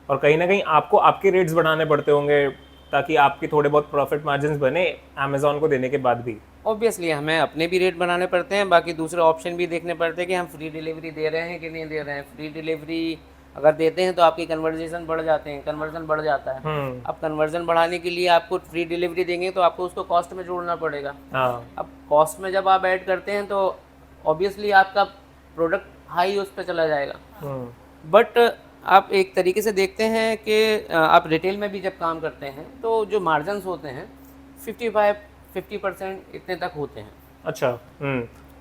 और कहीं ना कहीं आपको आपके रेट्स बढ़ाने पड़ते होंगे ताकि आपके थोड़े बहुत प्रॉफिट मार्जिन बने अमेजोन को देने के बाद भी। ऑब्वियसली हमें अपने भी रेट बनाने पड़ते हैं, बाकी दूसरे ऑप्शन भी देखने पड़ते हैं कि हम फ्री डिलीवरी दे रहे हैं कि नहीं दे रहे हैं। फ्री डिलीवरी अगर देते हैं तो आपकी कन्वर्जेशन बढ़ जाते हैं, कन्वर्जन बढ़ जाता है। अब कन्वर्जन बढ़ाने के लिए आपको फ्री डिलीवरी देंगे तो आपको उसको कॉस्ट में जोड़ना पड़ेगा। अब कॉस्ट में जब आप ऐड करते हैं तो ऑब्वियसली आपका प्रोडक्ट हाई उस पर चला जाएगा। बट आप एक तरीके से देखते हैं कि आप रिटेल में भी जब काम करते हैं तो जो मार्जिन्स होते हैं 50% इतने तक होते हैं। अच्छा।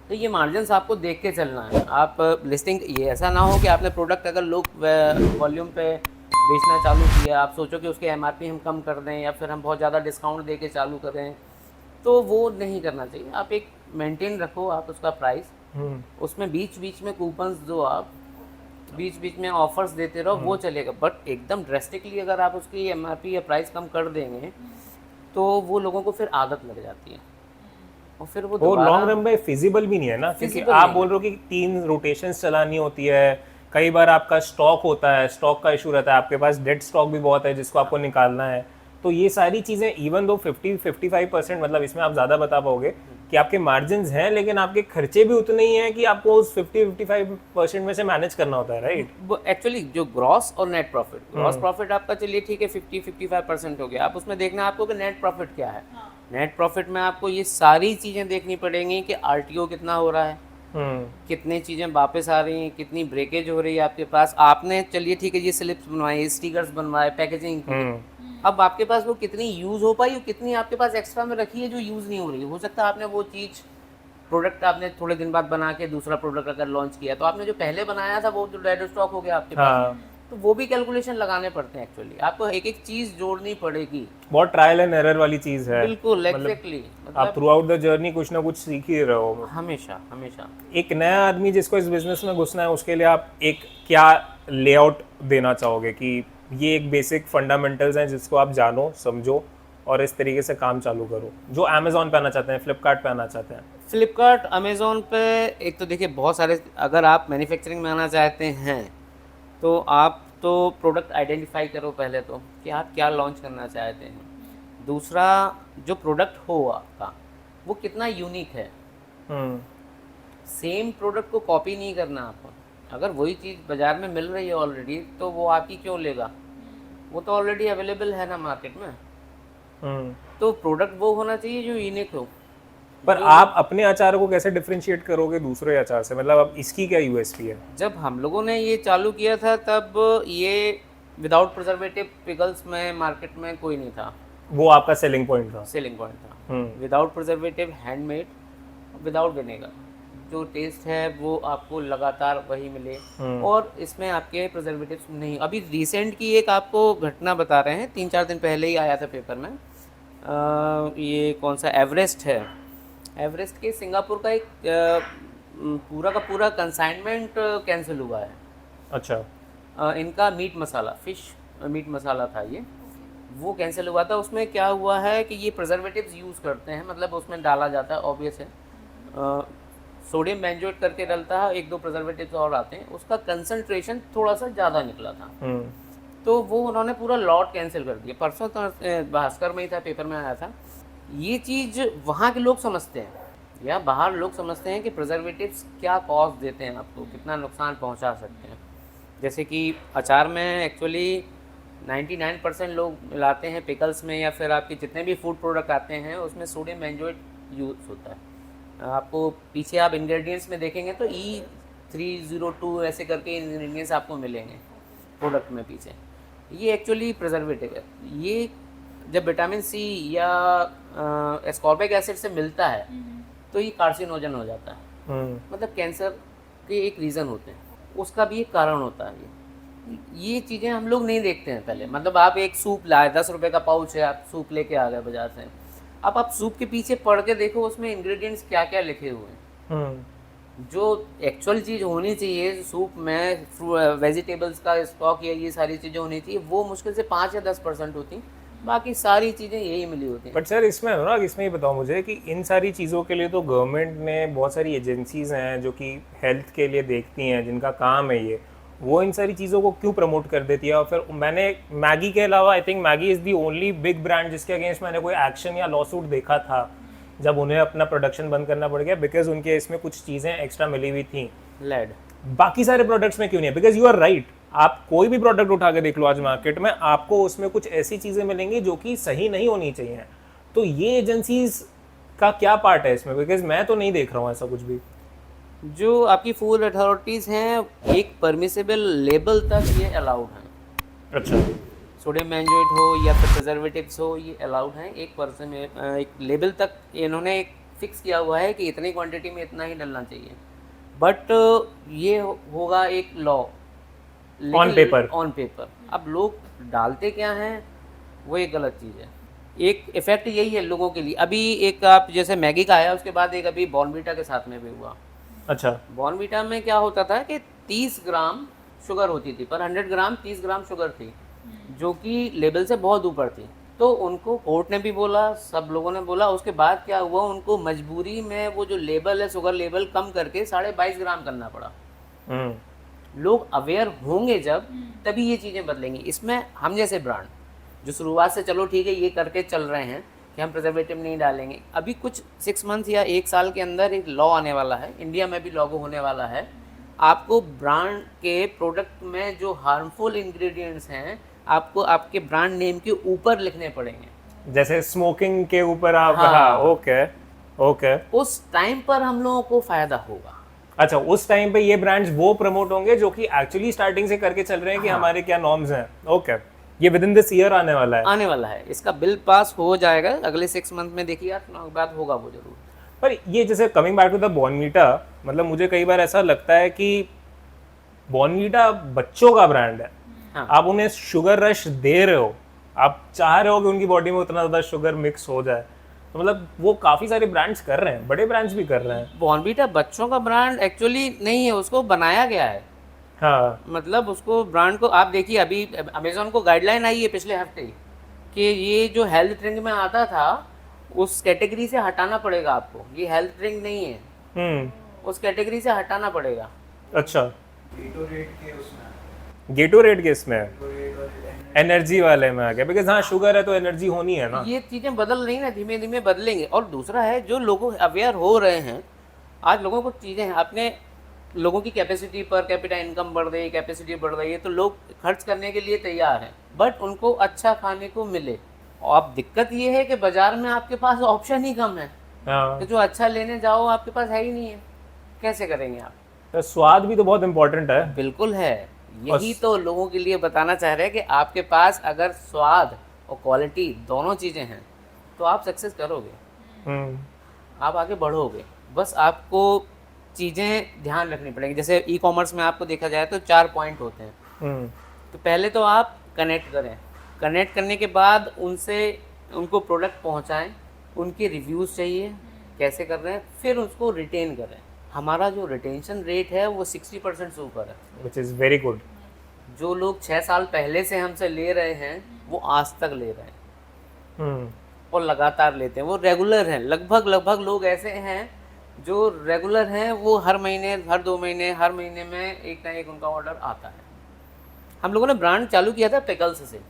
तो ये मार्जिन्स आपको देख के चलना है। आप लिस्टिंग, ये ऐसा ना हो कि आपने प्रोडक्ट अगर लो वॉल्यूम पे बेचना चालू किया, आप सोचो कि उसके एमआरपी हम कम कर दें या फिर हम बहुत ज़्यादा डिस्काउंट दे के चालू करें, तो वो नहीं करना चाहिए। आप एक मेंटेन रखो आप उसका प्राइस, उसमें बीच बीच में कूपन्स जो आप बीच बीच में ऑफर्स देते रहो, वो चलेगा। बट एकदम ड्रेस्टिकली अगर आप उसकी एमआरपी या प्राइस कम कर देंगे तो वो लोगों को फिर आदत लग जाती है और फिर वो लॉन्ग रन में फिजिबल भी नहीं है ना, क्योंकि आप बोल रहे हो कि 3 रोटेशंस चलानी होती है, कई बार आपका स्टॉक होता है, स्टॉक का इशू रहता है, आपके पास डेड स्टॉक भी बहुत है जिसको आपको निकालना है। तो ये सारी चीज़ें इवन दो 50-55%, मतलब इसमें आप ज़्यादा बता पाओगे कि आपके मार्जिन्स हैं, लेकिन आपके खर्चे भी उतने ही हैं कि आपको उस 50-55% में से मैनेज करना होता है, राइट? वो एक्चुअली जो ग्रॉस और नेट प्रॉफिट, ग्रॉस प्रॉफिट आपका चलिए ठीक है 50-55% हो गया। आप उसमें देखना आपको कि नेट प्रॉफिट क्या है। नेट प्रॉफिट में आपको ये सारी चीज़ें देखनी पड़ेंगी कि आरटीओ कितना हो रहा है, कितनी चीज़ें वापस आ रही हैं, कितनी ब्रेकेज हो रही है आपके पास। आपने चलिए ठीक है ये स्लिप्स बनवाए, स्टिकर्स बनवाए, पैकेजिंग, अब आपके पास वो कितनी यूज़ हो पाई और कितनी आपके पास एक्स्ट्रा में रखी है जो यूज़ नहीं हो रही है। हो सकता है आपने वो चीज़, प्रोडक्ट आपने थोड़े दिन बाद बना के दूसरा प्रोडक्ट अगर लॉन्च किया तो आपने जो पहले बनाया था वो जो डेड स्टॉक हो गया आपके पास, तो वो भी कैलकुलेशन लगाने पड़ते हैं। एक्चुअली आपको एक एक चीज़ जोड़नी पड़ेगी, बहुत ट्रायल एंड एरर वाली चीज़ है। बिल्कुल, एग्जैक्टली। आप थ्रू आउट द जर्नी कुछ ना कुछ सीख ही रहे हो हमेशा हमेशा। एक नया आदमी जिसको इस बिजनेस में घुसना है, उसके लिए आप एक क्या लेआउट देना चाहोगे कि ये एक बेसिक फंडामेंटल्स हैं जिसको आप जानो, समझो और इस तरीके से काम चालू करो, जो अमेजोन पे आना चाहते हैं, फ्लिपकार्ट पे आना चाहते हैं? फ्लिपकार्ट, अमेजोन पे एक तो देखिए बहुत सारे, अगर आप मैन्युफैक्चरिंग में आना चाहते हैं तो आप तो प्रोडक्ट आइडेंटिफाई करो पहले तो कि आप क्या लॉन्च करना चाहते हैं। दूसरा, जो प्रोडक्ट हो आपका वो कितना यूनिक है। सेम प्रोडक्ट को कॉपी नहीं करना आपको। अगर वही चीज़ बाज़ार में मिल रही है ऑलरेडी तो वो आपकी क्यों लेगा, वो तो ऑलरेडी अवेलेबल है ना मार्केट में। तो प्रोडक्ट वो होना चाहिए जो यूनिक हो। पर आप अपने अचार को कैसे डिफरेंशिएट करोगे दूसरे अचार से, मतलब अब इसकी क्या यूएसपी है? जब हम लोगों ने ये चालू किया था तब ये विदाउट प्रिजर्वेटिव पिकल्स में मार्केट में कोई नहीं था, वो आपका सेलिंग पॉइंट था। सेलिंग पॉइंट था without preservative, handmade, without vinegar. जो टेस्ट है वो आपको लगातार वही मिले और इसमें आपके प्रिजर्वेटिव्स नहीं। अभी रिसेंट की एक आपको घटना बता रहे हैं, 3-4 दिन पहले ही आया था पेपर में। ये कौन सा एवरेस्ट है, एवरेस्ट के सिंगापुर का एक पूरा का पूरा कंसाइनमेंट कैंसिल हुआ है। अच्छा। इनका मीट मसाला, फिश मीट मसाला था ये, वो कैंसिल हुआ था। उसमें क्या हुआ है कि ये प्रिजर्वेटिव्स यूज़ करते हैं, मतलब उसमें डाला जाता है, ऑब्वियस है। सोडियम बेंजोएट करके डलता है, एक दो प्रिजर्वेटिव्स और आते हैं, उसका कंसंट्रेशन थोड़ा सा ज़्यादा निकला था। तो वो उन्होंने पूरा लॉट कैंसिल कर दिया। परसों तो भास्कर में ही था, पेपर में आया था। ये चीज़ वहाँ के लोग समझते हैं या बाहर लोग समझते हैं कि प्रिजर्वेटिव्स क्या कॉस्ट देते हैं आपको, कितना नुकसान पहुँचा सकते हैं। जैसे कि अचार में एक्चुअली 99% लोग मिलाते हैं, पिकल्स में या फिर आपके जितने भी फूड प्रोडक्ट आते हैं उसमें सोडियम बेंजोएट यूज़ होता है। आपको पीछे आप इंग्रेडिएंट्स में देखेंगे तो E302 ऐसे करके इंग्रेडिएंट्स आपको मिलेंगे प्रोडक्ट में पीछे। ये एक्चुअली प्रिजर्वेटिव है। ये जब विटामिन सी या एस्कॉर्बिक एसिड से मिलता है तो ये कार्सिनोजन हो जाता है, मतलब कैंसर के एक रीज़न होते हैं, उसका भी एक कारण होता है। ये चीज़ें हम लोग नहीं देखते हैं पहले। मतलब आप एक सूप लाए, 10 रुपये का पाउच है, आप सूप लेके आ गए बाजार से, अब आप सूप के पीछे पढ़ के देखो उसमें इंग्रेडिएंट्स क्या क्या लिखे हुए हैं। जो एक्चुअल चीज़ होनी चाहिए सूप में, वेजिटेबल्स का स्टॉक या ये सारी चीज़ें होनी चाहिए, वो मुश्किल से 5 या 10% होती, बाकी सारी चीज़ें यही मिली होती हैं। बट सर इसमें अनुराग, इसमें ये बताओ मुझे कि इन सारी चीज़ों के लिए तो गवर्नमेंट ने बहुत सारी एजेंसीज हैं जो कि हेल्थ के लिए देखती हैं, जिनका काम है ये, वो इन सारी चीज़ों को क्यों प्रमोट कर देती है? और फिर मैंने मैगी के अलावा, I think Maggi is the only big brand जिसके अगेंस्ट मैंने कोई एक्शन या लॉ सूट देखा था जब उन्हें अपना प्रोडक्शन बंद करना पड़ गया, बिकॉज उनके इसमें कुछ चीज़ें एक्स्ट्रा मिली हुई थी। लेड बाकी सारे प्रोडक्ट्स में क्यों नहीं है? बिकॉज यू आर राइट, आप कोई भी प्रोडक्ट उठा के देख लो आज मार्केट में, आपको उसमें कुछ ऐसी चीज़ें मिलेंगी जो कि सही नहीं होनी चाहिए। तो ये एजेंसीज का क्या पार्ट है इसमें? बिकॉज मैं तो नहीं देख रहा हूँ ऐसा कुछ भी। जो आपकी फूड अथॉरिटीज़ हैं, एक परमिसेबल लेबल तक ये अलाउड हैं। अच्छा, सोडियम बेंजोएट हो या फिर प्रिजर्वेटिव्स हो, ये अलाउड हैं। एक पर्सन में एक लेवल तक इन्होंने एक फिक्स किया हुआ है कि इतनी क्वांटिटी में इतना ही डलना चाहिए। बट ये होगा एक लॉ ऑन पेपर। अब लोग डालते क्या हैं वो एक गलत चीज़ है। एक इफेक्ट यही है लोगों के लिए। अभी एक आप जैसे मैगी का आया, उसके बाद एक अभी बॉर्नवीटा के साथ में भी हुआ। अच्छा, बॉर्नवीटा में क्या होता था कि 30 ग्राम शुगर होती थी, पर 100 ग्राम 30 ग्राम शुगर थी, जो कि लेवल से बहुत ऊपर थी। तो उनको कोर्ट ने भी बोला, सब लोगों ने बोला। उसके बाद क्या हुआ, उनको मजबूरी में वो जो लेवल है शुगर लेवल कम करके 22.5 ग्राम करना पड़ा। लोग अवेयर होंगे जब, तभी ये चीज़ें बदलेंगी। इसमें हम जैसे ब्रांड जो शुरुआत से चलो ठीक है ये करके चल रहे हैं कि हम प्रिजर्वेटिव नहीं डालेंगे, अभी कुछ 6 मंथ या 1 साल के अंदर एक लॉ आने वाला है, इंडिया में भी लागू होने वाला है। आपको ब्रांड के प्रोडक्ट में जो हार्मफुल इंग्रेडिएंट्स हैं आपको आपके ब्रांड नेम के ऊपर लिखने पड़ेंगे। जैसे स्मोकिंग के ऊपर आप, हाँ। ओके। उस टाइम पर हम लोगों को फायदा होगा। अच्छा, उस टाइम पे ये ब्रांड्स वो प्रमोट होंगे जो कि एक्चुअली स्टार्टिंग से करके चल रहे हैं कि हमारे क्या नॉर्म्स हैं। ओके, ये विद इन दिस ईयर आने वाला है। इसका बिल पास हो जाएगा अगले 6 मंथ में, देखिए यार बात होगा वो जरूर। पर ये जैसे coming back to the Bournvita, मतलब मुझे कई बार ऐसा लगता है कि बॉर्नवीटा बच्चों का ब्रांड है। हाँ। आप उन्हें शुगर रश दे रहे हो, आप चाह रहे हो कि उनकी बॉडी में उतना ज़्यादा शुगर मिक्स हो जाए, तो मतलब वो काफ़ी सारे ब्रांड्स कर रहे हैं, बड़े ब्रांड्स भी कर रहे हैं। बॉर्नवीटा बच्चों का ब्रांड एक्चुअली नहीं है, उसको बनाया गया है। हाँ, मतलब उसको ब्रांड को आप देखिए, अभी अमेज़न को गाइडलाइन आई है पिछले हफ्ते कि ये जो हेल्थ ड्रिंक में आता था उस कैटेगरी से हटाना पड़ेगा आपको। ये हेल्थ ड्रिंक नहीं है, उस कैटेगरी से हटाना पड़ेगा। अच्छा, गेटोरेड के इसमें एनर्जी वाले में आ गया, बिकॉज हाँ शुगर है तो एनर्जी होनी है ना। ये चीज़ें बदल रही ना, धीमे धीमे बदलेंगे। और दूसरा है जो लोग अवेयर हो रहे हैं, आज लोगों को चीज़ें हैं, अपने लोगों की कैपेसिटी पर कैपिटा इनकम बढ़ रही है, कैपेसिटी बढ़ रही है, तो लोग खर्च करने के लिए तैयार हैं, बट उनको अच्छा खाने को मिले। और अब दिक्कत ये है कि बाजार में आपके पास ऑप्शन ही कम है। हाँ, तो जो अच्छा लेने जाओ आपके पास है ही नहीं है, कैसे करेंगे आप? तो स्वाद भी तो बहुत इम्पोर्टेंट है। बिल्कुल है, यही तो लोगों के लिए बताना चाह रहे हैं कि आपके पास अगर स्वाद और क्वालिटी दोनों चीज़ें हैं तो आप सक्सेस करोगे, आप आगे बढ़ोगे। बस आपको चीज़ें ध्यान रखनी पड़ेंगी। जैसे ई कॉमर्स में आपको देखा जाए तो 4 पॉइंट होते हैं। तो पहले तो आप कनेक्ट करें, कनेक्ट करने के बाद उनको प्रोडक्ट पहुंचाएं, उनके रिव्यूज़ चाहिए कैसे कर रहे हैं, फिर उसको रिटेन करें। हमारा जो रिटेंशन रेट है वो 60% से ऊपर है, विच इज़ वेरी गुड। जो लोग 6 साल पहले से हमसे ले रहे हैं वो आज तक ले रहे हैं और लगातार लेते हैं, वो रेगुलर हैं। लगभग लोग ऐसे हैं जो रेगुलर हैं वो हर महीने, हर 2 महीने, हर महीने में एक ना एक उनका ऑर्डर आता है। हम लोगों ने ब्रांड चालू किया था पिकल्स से,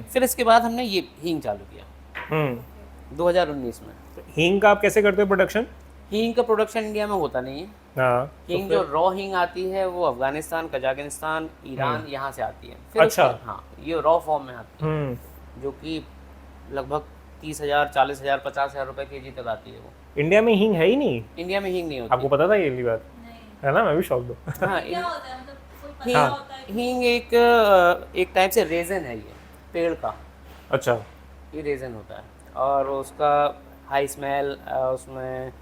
फिर इसके बाद हमने ये हींग चालू किया 2019 में। हींग का आप कैसे करते हो प्रोडक्शन? हींग का प्रोडक्शन इंडिया में होता नहीं है। हाँ, हींग जो रॉ हींग आती है वो अफगानिस्तान, कजाकिस्तान, ईरान यहाँ से आती है। फिर अच्छा। हाँ, ये रॉ फॉर्म में आती है, जो कि लगभग 30,000, 40,000, 50,000 रुपए केजी तक आती है वो। इंडिया में हींग है ही नहीं। इंडिया में हींग नहीं होती। आपको पता था ये बात? नहीं। है ना, मैं भी शॉक हूँ। हाँ, क्या होता है, मतलब कोई पता हींग होता है? हींग एक टाइप से रेजन है, ये पेड़ का अच्छा। ये रेजन होता है और उसका हाई स्मेल, उसमें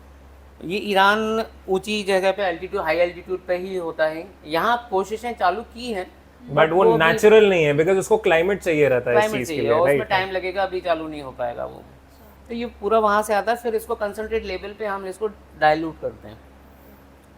ये ईरान ऊंची जगह पे एल्टीट्यूड, हाई एल्टीट्यूड पे ही होता है। यहाँ कोशिशें चालू की हैं बट वो नेचुरल नहीं है, बिकॉज उसको क्लाइमेट चाहिए रहता है इस क्लाइमेट चीज के चाहिए लिए, और उसमें राइट? टाइम लगेगा, अभी चालू नहीं हो पाएगा वो। तो ये पूरा वहाँ से आता है, फिर इसको कंसनट्रेट लेवल पे हम इसको डाइल्यूट करते हैं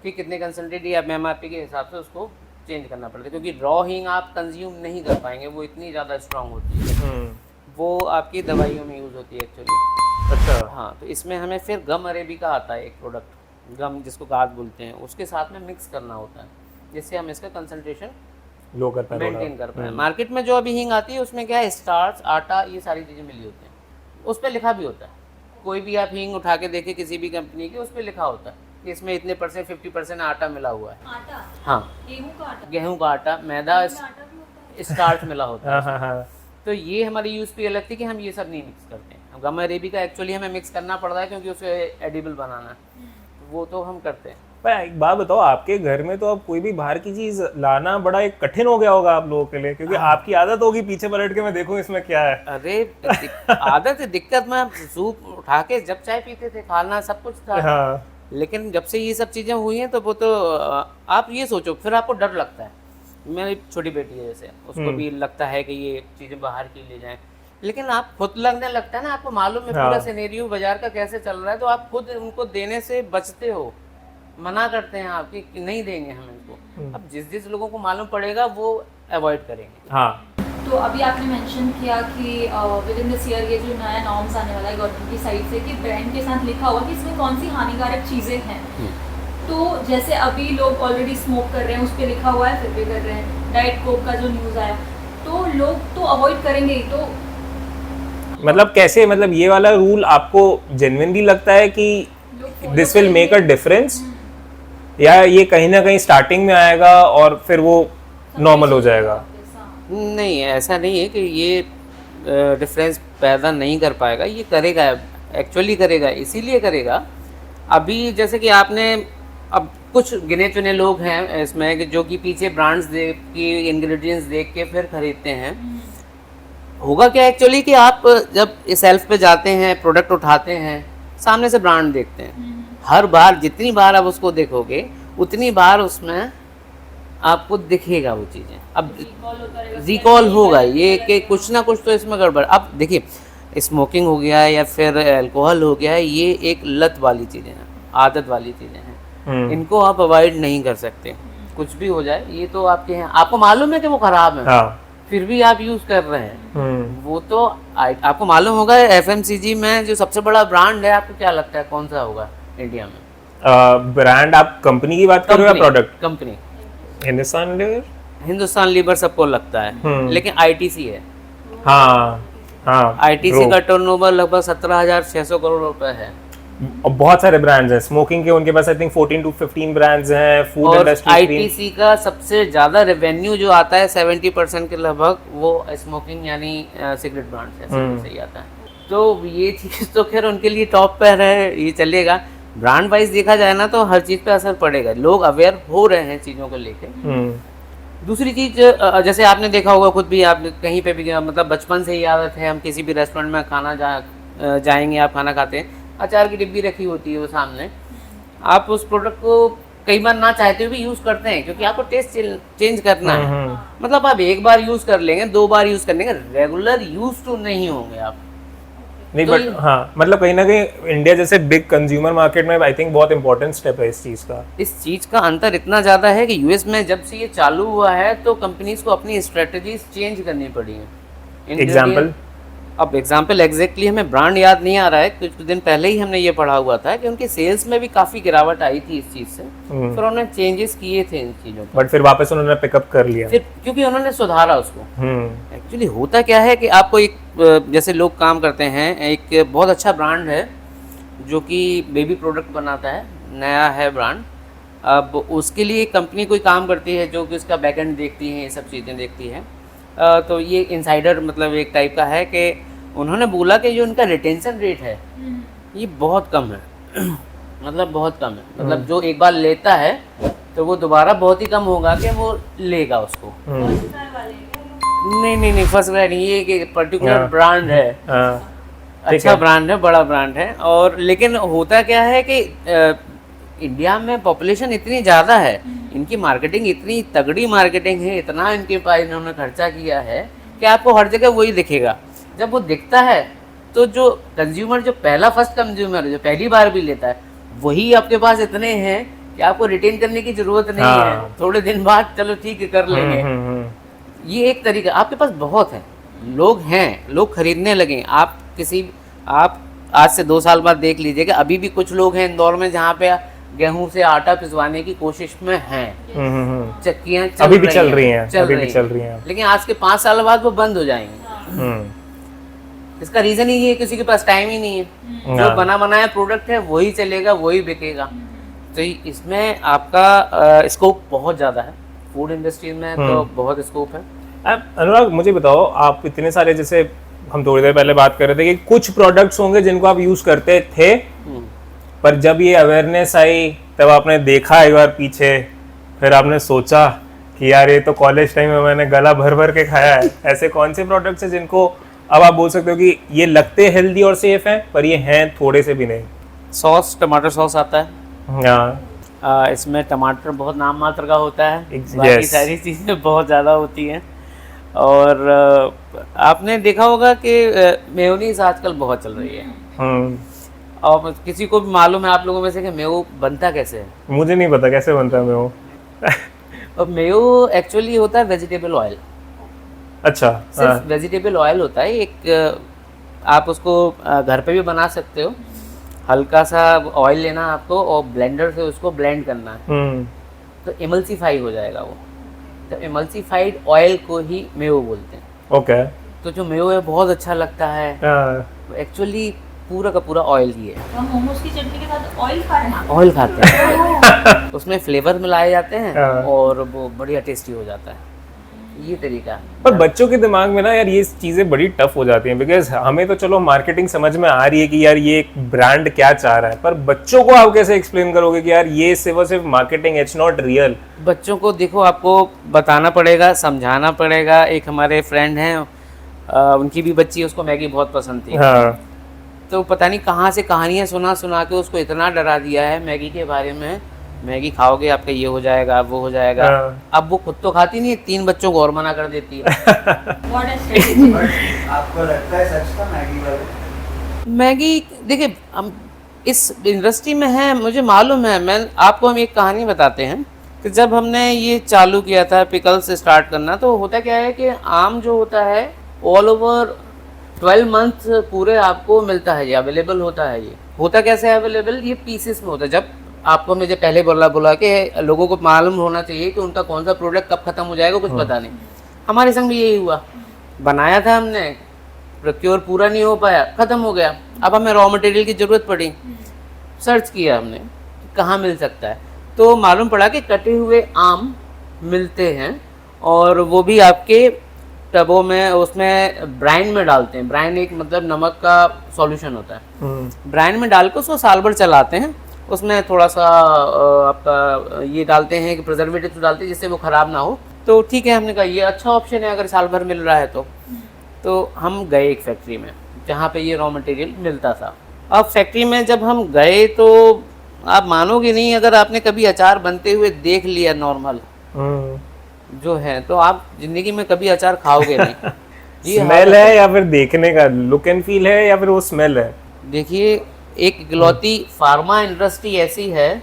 कि कितने कंसनट्रेट या एमआरपी के हिसाब से उसको चेंज करना पड़ता है, क्योंकि रॉ हींग आप कंज्यूम नहीं कर पाएंगे, वो इतनी ज़्यादा स्ट्रांग होती है। वो आपकी दवाइयों में यूज़ होती है एक्चुअली। अच्छा। हाँ, तो इसमें हमें फिर गम अरेबिका आता है एक प्रोडक्ट, गम जिसको गाद बोलते हैं, उसके साथ में मिक्स करना होता है जिससे हम इसका कंसनट्रेशन लो कर पाए, मेंटेन कर पाए। मार्केट में जो अभी हींग आती है उसमें क्या है, स्टार्च, आटा, ये सारी चीज़ें मिली होती हैं। उस पर लिखा भी होता है, कोई भी आप हींग उठा के देखें किसी भी कंपनी की, उस पर लिखा होता है कि इसमें इतने परसेंट, 50% आटा मिला हुआ है। आटा? हाँ, गेहूं का आटा? गेहूं का आटा, मैदा, आटा भी होता है? स्टार्च मिला होता है। हाँ हाँ। तो ये हमारी यूएसपी अलग थी कि हम ये सब नहीं मिक्स करते हैं। गम अरेबिका एक्चुअली हमें मिक्स करना पड़ रहा है क्योंकि उसे एडिबल बनाना है, वो तो हम करते हैं। पर एक बात बताओ, आपके घर में तो अब कोई भी बाहर की चीज लाना बड़ा एक कठिन हो गया होगा आप लोगों के लिए, क्योंकि आपकी आदत होगी पीछे पलट के मैं देखूं इसमें क्या है। अरे आदत है, दिक्कत में सूप उठा के जब चाय पीते थे, खाना सब कुछ था। हाँ। लेकिन जब से ये सब चीज़ें हुई हैं तो वो तो आप ये सोचो, फिर आपको डर लगता है। मेरी छोटी बेटी है जैसे, उसको भी लगता है कि ये चीज़ें बाहर की ले जाएं, लेकिन आप खुद लगने लगता है ना, आपको मालूम है पूरा सिनेरियो बाजार का कैसे चल रहा है, तो आप खुद उनको देने से बचते हो, मना करते हैं आप कि नहीं देंगे हम इनको। अब जिस लोगों को मालूम पड़ेगा वो अवॉइड करेंगे। हाँ। तो अभी आपने मेंशन किया कि विद इन दिस ईयर ये जो नया नॉर्म्स आने वाला है गवर्नमेंट की साइड से कि ब्रांड के साथ लिखा होगा कि इसमें कौन सी हानिकारक चीज़ें हैं। तो जैसे अभी लोग ऑलरेडी स्मोक कर रहे हैं, उस पर लिखा हुआ है फिर भी कर रहे हैं। डाइट कोक का जो न्यूज़ आया, तो लोग तो अवॉइड करेंगे ही। तो मतलब कैसे, मतलब ये वाला रूल आपको जेन्युइनली लगता है कि this will make a difference, या ये कहीं ना कहीं स्टार्टिंग में आएगा और फिर वो नॉर्मल हो जाएगा? नहीं, ऐसा नहीं है कि ये डिफरेंस पैदा नहीं कर पाएगा, ये करेगा, एक्चुअली करेगा, इसीलिए करेगा। अभी जैसे कि आपने, अब कुछ गिने चुने लोग हैं इसमें कि जो कि पीछे ब्रांड्स देख के, इंग्रेडिएंट्स देख के फिर खरीदते हैं। होगा क्या एक्चुअली कि आप जब सेल्फ पे जाते हैं, प्रोडक्ट उठाते हैं, सामने से ब्रांड देखते हैं, हर बार जितनी बार आप उसको देखोगे उतनी बार उसमें आपको दिखेगा वो चीज़ें। अब रिकॉल होगा ये कि कुछ ना कुछ तो इसमें गड़बड़। अब देखिए, स्मोकिंग हो गया है या फिर अल्कोहल हो गया है, ये एक लत वाली चीज़ें हैं, आदत वाली चीज़ें हैं, इनको आप अवॉइड नहीं कर सकते। कुछ भी हो जाए, ये तो आपके हैं, आपको मालूम है कि वो खराब है। हाँ। फिर भी आप यूज़ कर रहे हैं। वो तो आपको मालूम होगा एफएमसीजी में जो सबसे बड़ा ब्रांड है, आपको क्या लगता है कौन सा होगा इंडिया में? ब्रांड, आप कंपनी की बात कर रहे हो या product? Company Hindustan Lever. Hindustan Lever सबको लगता है, लेकिन आईटीसी है। हाँ हाँ। आईटीसी का टर्नओवर लगभग 17,600 करोड़ रुपए है। और बहुत सारे ब्रांड्स हैं स्मोकिंग के, उनके पास आई थिंक 14 to 15 ब्रांड्स हैं। फूड और इंडस्ट्री आईटीसी का सबसे ज्यादा रेवेन्यू जो आता है 70% के लगभग, वो स्मोकिंग यानी सिगरेट ब्रांड से ही आता है। तो ये चीज़ तो खैर उनके लिए टॉप पर है, ये चलेगा। ब्रांड वाइज देखा जाए ना तो हर चीज़ पे असर पड़ेगा, लोग अवेयर हो रहे हैं चीज़ों को लेके। दूसरी चीज़, जैसे आपने देखा होगा खुद भी, आप कहीं पे भी, मतलब बचपन से ही आदत है, हम किसी भी रेस्टोरेंट में खाना जाएंगे, आप खाना खाते हैं, अचार की डिब्बी रखी होती है वो सामने, आप उस प्रोडक्ट को कई बार ना चाहते हुए भी यूज़ करते हैं क्योंकि आपको टेस्ट चेंज करना है। मतलब आप एक बार यूज़ कर लेंगे, 2 बार यूज़ कर लेंगे, रेगुलर यूज टू नहीं होंगे आप। नहीं, बट हाँ, मतलब कहीं ना कहीं इंडिया जैसे बिग कंज्यूमर मार्केट में आई थिंक बहुत इंपॉर्टेंट स्टेप है इस चीज़ का। इस चीज़ का अंतर इतना ज़्यादा है कि यूएस में जब से ये चालू हुआ है तो कंपनीज को अपनी स्ट्रेटजीज चेंज करनी पड़ी हैं। एग्जाम्पल? अब एग्जाम्पल एग्जैक्टली हमें ब्रांड याद नहीं आ रहा है, कुछ दिन पहले ही हमने ये पढ़ा हुआ था कि उनकी सेल्स में भी काफ़ी गिरावट आई थी इस चीज़ से, फिर उन्होंने चेंजेस किए थे इन चीज़ों पर, बट फिर वापस उन्होंने पिकअप कर लिया फिर क्योंकि उन्होंने सुधारा उसको। एक्चुअली होता क्या है कि आपको एक जैसे लोग काम करते हैं, एक बहुत अच्छा ब्रांड है जो कि बेबी प्रोडक्ट बनाता है, नया है ब्रांड, अब उसके लिए कंपनी कोई काम करती है जो कि उसका बैकएंड देखती है, ये सब चीज़ें देखती है। तो ये इनसाइडर मतलब एक टाइप का है कि उन्होंने बोला कि जो उनका रिटेंशन रेट है ये बहुत कम है मतलब बहुत कम है, मतलब जो एक बार लेता है तो वो दोबारा बहुत ही कम होगा कि वो लेगा उसको। नहीं फर्स्ट क्राई नहीं, ये एक पर्टिकुलर ब्रांड है, अच्छा ब्रांड है, बड़ा ब्रांड है। और लेकिन होता क्या है कि इंडिया में पॉपुलेशन इतनी ज़्यादा है, इनकी मार्केटिंग इतनी तगड़ी मार्केटिंग है, इतना इनके पास इन्होंने खर्चा किया है कि आपको हर जगह वही दिखेगा। जब वो दिखता है तो जो कंज्यूमर, जो पहला फर्स्ट कंज्यूमर जो पहली बार भी लेता है, वही आपके पास इतने हैं कि आपको रिटेन करने की जरूरत नहीं है, थोड़े दिन बाद चलो ठीक है कर लेंगे। ये एक तरीका, आपके पास बहुत है, लोग हैं, लोग खरीदने लगे। आप आज से 2 साल बाद देख लीजिए कि अभी भी कुछ लोग हैं इंदौर में जहाँ पे गेहूं से आटा पिसवाने की कोशिश में हैं, चक्कियां अभी भी चल रही हैं, लेकिन आज के 5 साल बाद वो बंद हो जाएंगे। इसका रीजन ही ये, किसी के पास टाइम ही नहीं है, जो बना बनाया प्रोडक्ट है वही चलेगा, वही बिकेगा। तो इसमें आपका स्कोप बहुत ज़्यादा है, फूड इंडस्ट्री में तो बहुत स्कोप है। अनुराग मुझे बताओ, आप इतने सारे, जैसे हम थोड़ी देर पहले बात कर रहे थे कि कुछ प्रोडक्ट्स होंगे जिनको आप यूज करते थे, पर जब ये अवेयरनेस आई तब आपने देखा एक बार पीछे, फिर आपने सोचा कि यार ये तो कॉलेज टाइम में मैंने गला भर भर के खाया है। ऐसे कौन से प्रोडक्ट्स हैं जिनको अब आप बोल सकते हो कि ये लगते हेल्दी और सेफ हैं पर ये हैं थोड़े से भी नहीं? सॉस, टमाटर सॉस आता है, इसमें टमाटर बहुत नाम मात्र का होता है, बाकी सारी चीज़ें बहुत ज़्यादा होती हैं। और आपने देखा होगा कि मेयोनीज आजकल बहुत चल रही है, और किसी को भी मालूम है आप लोगों में से कि मेयो बनता कैसे है? मुझे नहीं पता कैसे बनता है मेयो। और मेयो एक्चुअली होता है वेजिटेबल ऑयल। अच्छा, सिर्फ वेजिटेबल ऑयल होता है एक, आप उसको घर पे भी बना सकते हो। हल्का सा ऑयल लेना आपको और ब्लेंडर से उसको ब्लेंड करना है, तो इमल्सीफाई हो जाएगा वो। तो इमल्सीफाइड ऑयल को ही मेयो बोलते हैं। ओके। तो जो मेयो है बहुत अच्छा लगता है, एक्चुअली पूरा का पूरा ऑयल ही है। हम मोमोज की चटनी के साथ ऑयल खा रहे हैं, ऑयल खाते हैं उसमें फ्लेवर मिलाए जाते हैं और वो बढ़िया टेस्टी हो जाता है, ये तरीका है। पर बच्चों के दिमाग में ना यार ये चीजें बड़ी टफ हो जाती हैं, बिकॉज हमें तो चलो मार्केटिंग समझ में आ रही है कि यार ये एक ब्रांड क्या चाह रहा है, पर बच्चों को आप कैसे एक्सप्लेन करोगे कि यार ये सिर्फ मार्केटिंग, इट्स नॉट रियल? बच्चों को देखो, आपको बताना पड़ेगा, समझाना पड़ेगा। एक हमारे फ्रेंड हैं, उनकी भी बच्ची, उसको मैगी बहुत पसंद थी। हाँ। तो पता नहीं कहाँ से कहानियाँ सुना के उसको इतना डरा दिया है मैगी के बारे में, मैगी खाओगे आपका ये हो जाएगा, वो हो जाएगा। अब वो खुद तो खाती नहीं है, 3 बच्चों को और मना कर देती है। आपको लगता है सच था मैगी वाले? मैगी देखिए, हम इस इंडस्ट्री में हैं, मुझे मालूम है। मैं आपको हम एक कहानी बताते हैं कि जब हमने ये चालू किया था पिकल से स्टार्ट करना, तो होता क्या है कि आम जो होता है ऑल ओवर 12 मंथ पूरे आपको मिलता है, ये अवेलेबल होता है। ये होता कैसे है अवेलेबल? ये पीसेस में होता है। जब आपको मुझे पहले बोला कि लोगों को मालूम होना चाहिए कि उनका कौन सा प्रोडक्ट कब खत्म हो जाएगा, कुछ पता नहीं। हमारे संग भी यही हुआ, बनाया था हमने, प्रोक्योर पूरा नहीं हो पाया, खत्म हो गया। अब हमें रॉ मटेरियल की ज़रूरत पड़ी, सर्च किया हमने कहाँ मिल सकता है, तो मालूम पड़ा कि कटे हुए आम मिलते हैं, और वो भी आपके टबों में, उसमें ब्राइन में डालते हैं। ब्राइन एक मतलब नमक का सॉल्यूशन होता है, ब्राइन में डाल के उसको साल भर चलाते हैं। उसमें थोड़ा सा आपका ये डालते हैं कि प्रिजर्वेटिव डालते हैं जिससे वो ख़राब ना हो। तो ठीक है, हमने कहा ये अच्छा ऑप्शन है अगर साल भर मिल रहा है तो हम गए एक फैक्ट्री में जहाँ पे ये रॉ मटेरियल मिलता था। अब फैक्ट्री में जब हम गए तो आप मानोगे नहीं, अगर आपने कभी अचार बनते हुए देख लिया नॉर्मल जो है, तो आप जिंदगी में कभी अचार खाओगे नहीं। स्मेल है या फिर देखने का लुक एंड फील है या फिर वो स्मेल है? देखिए, एक इकलौती फार्मा इंडस्ट्री ऐसी है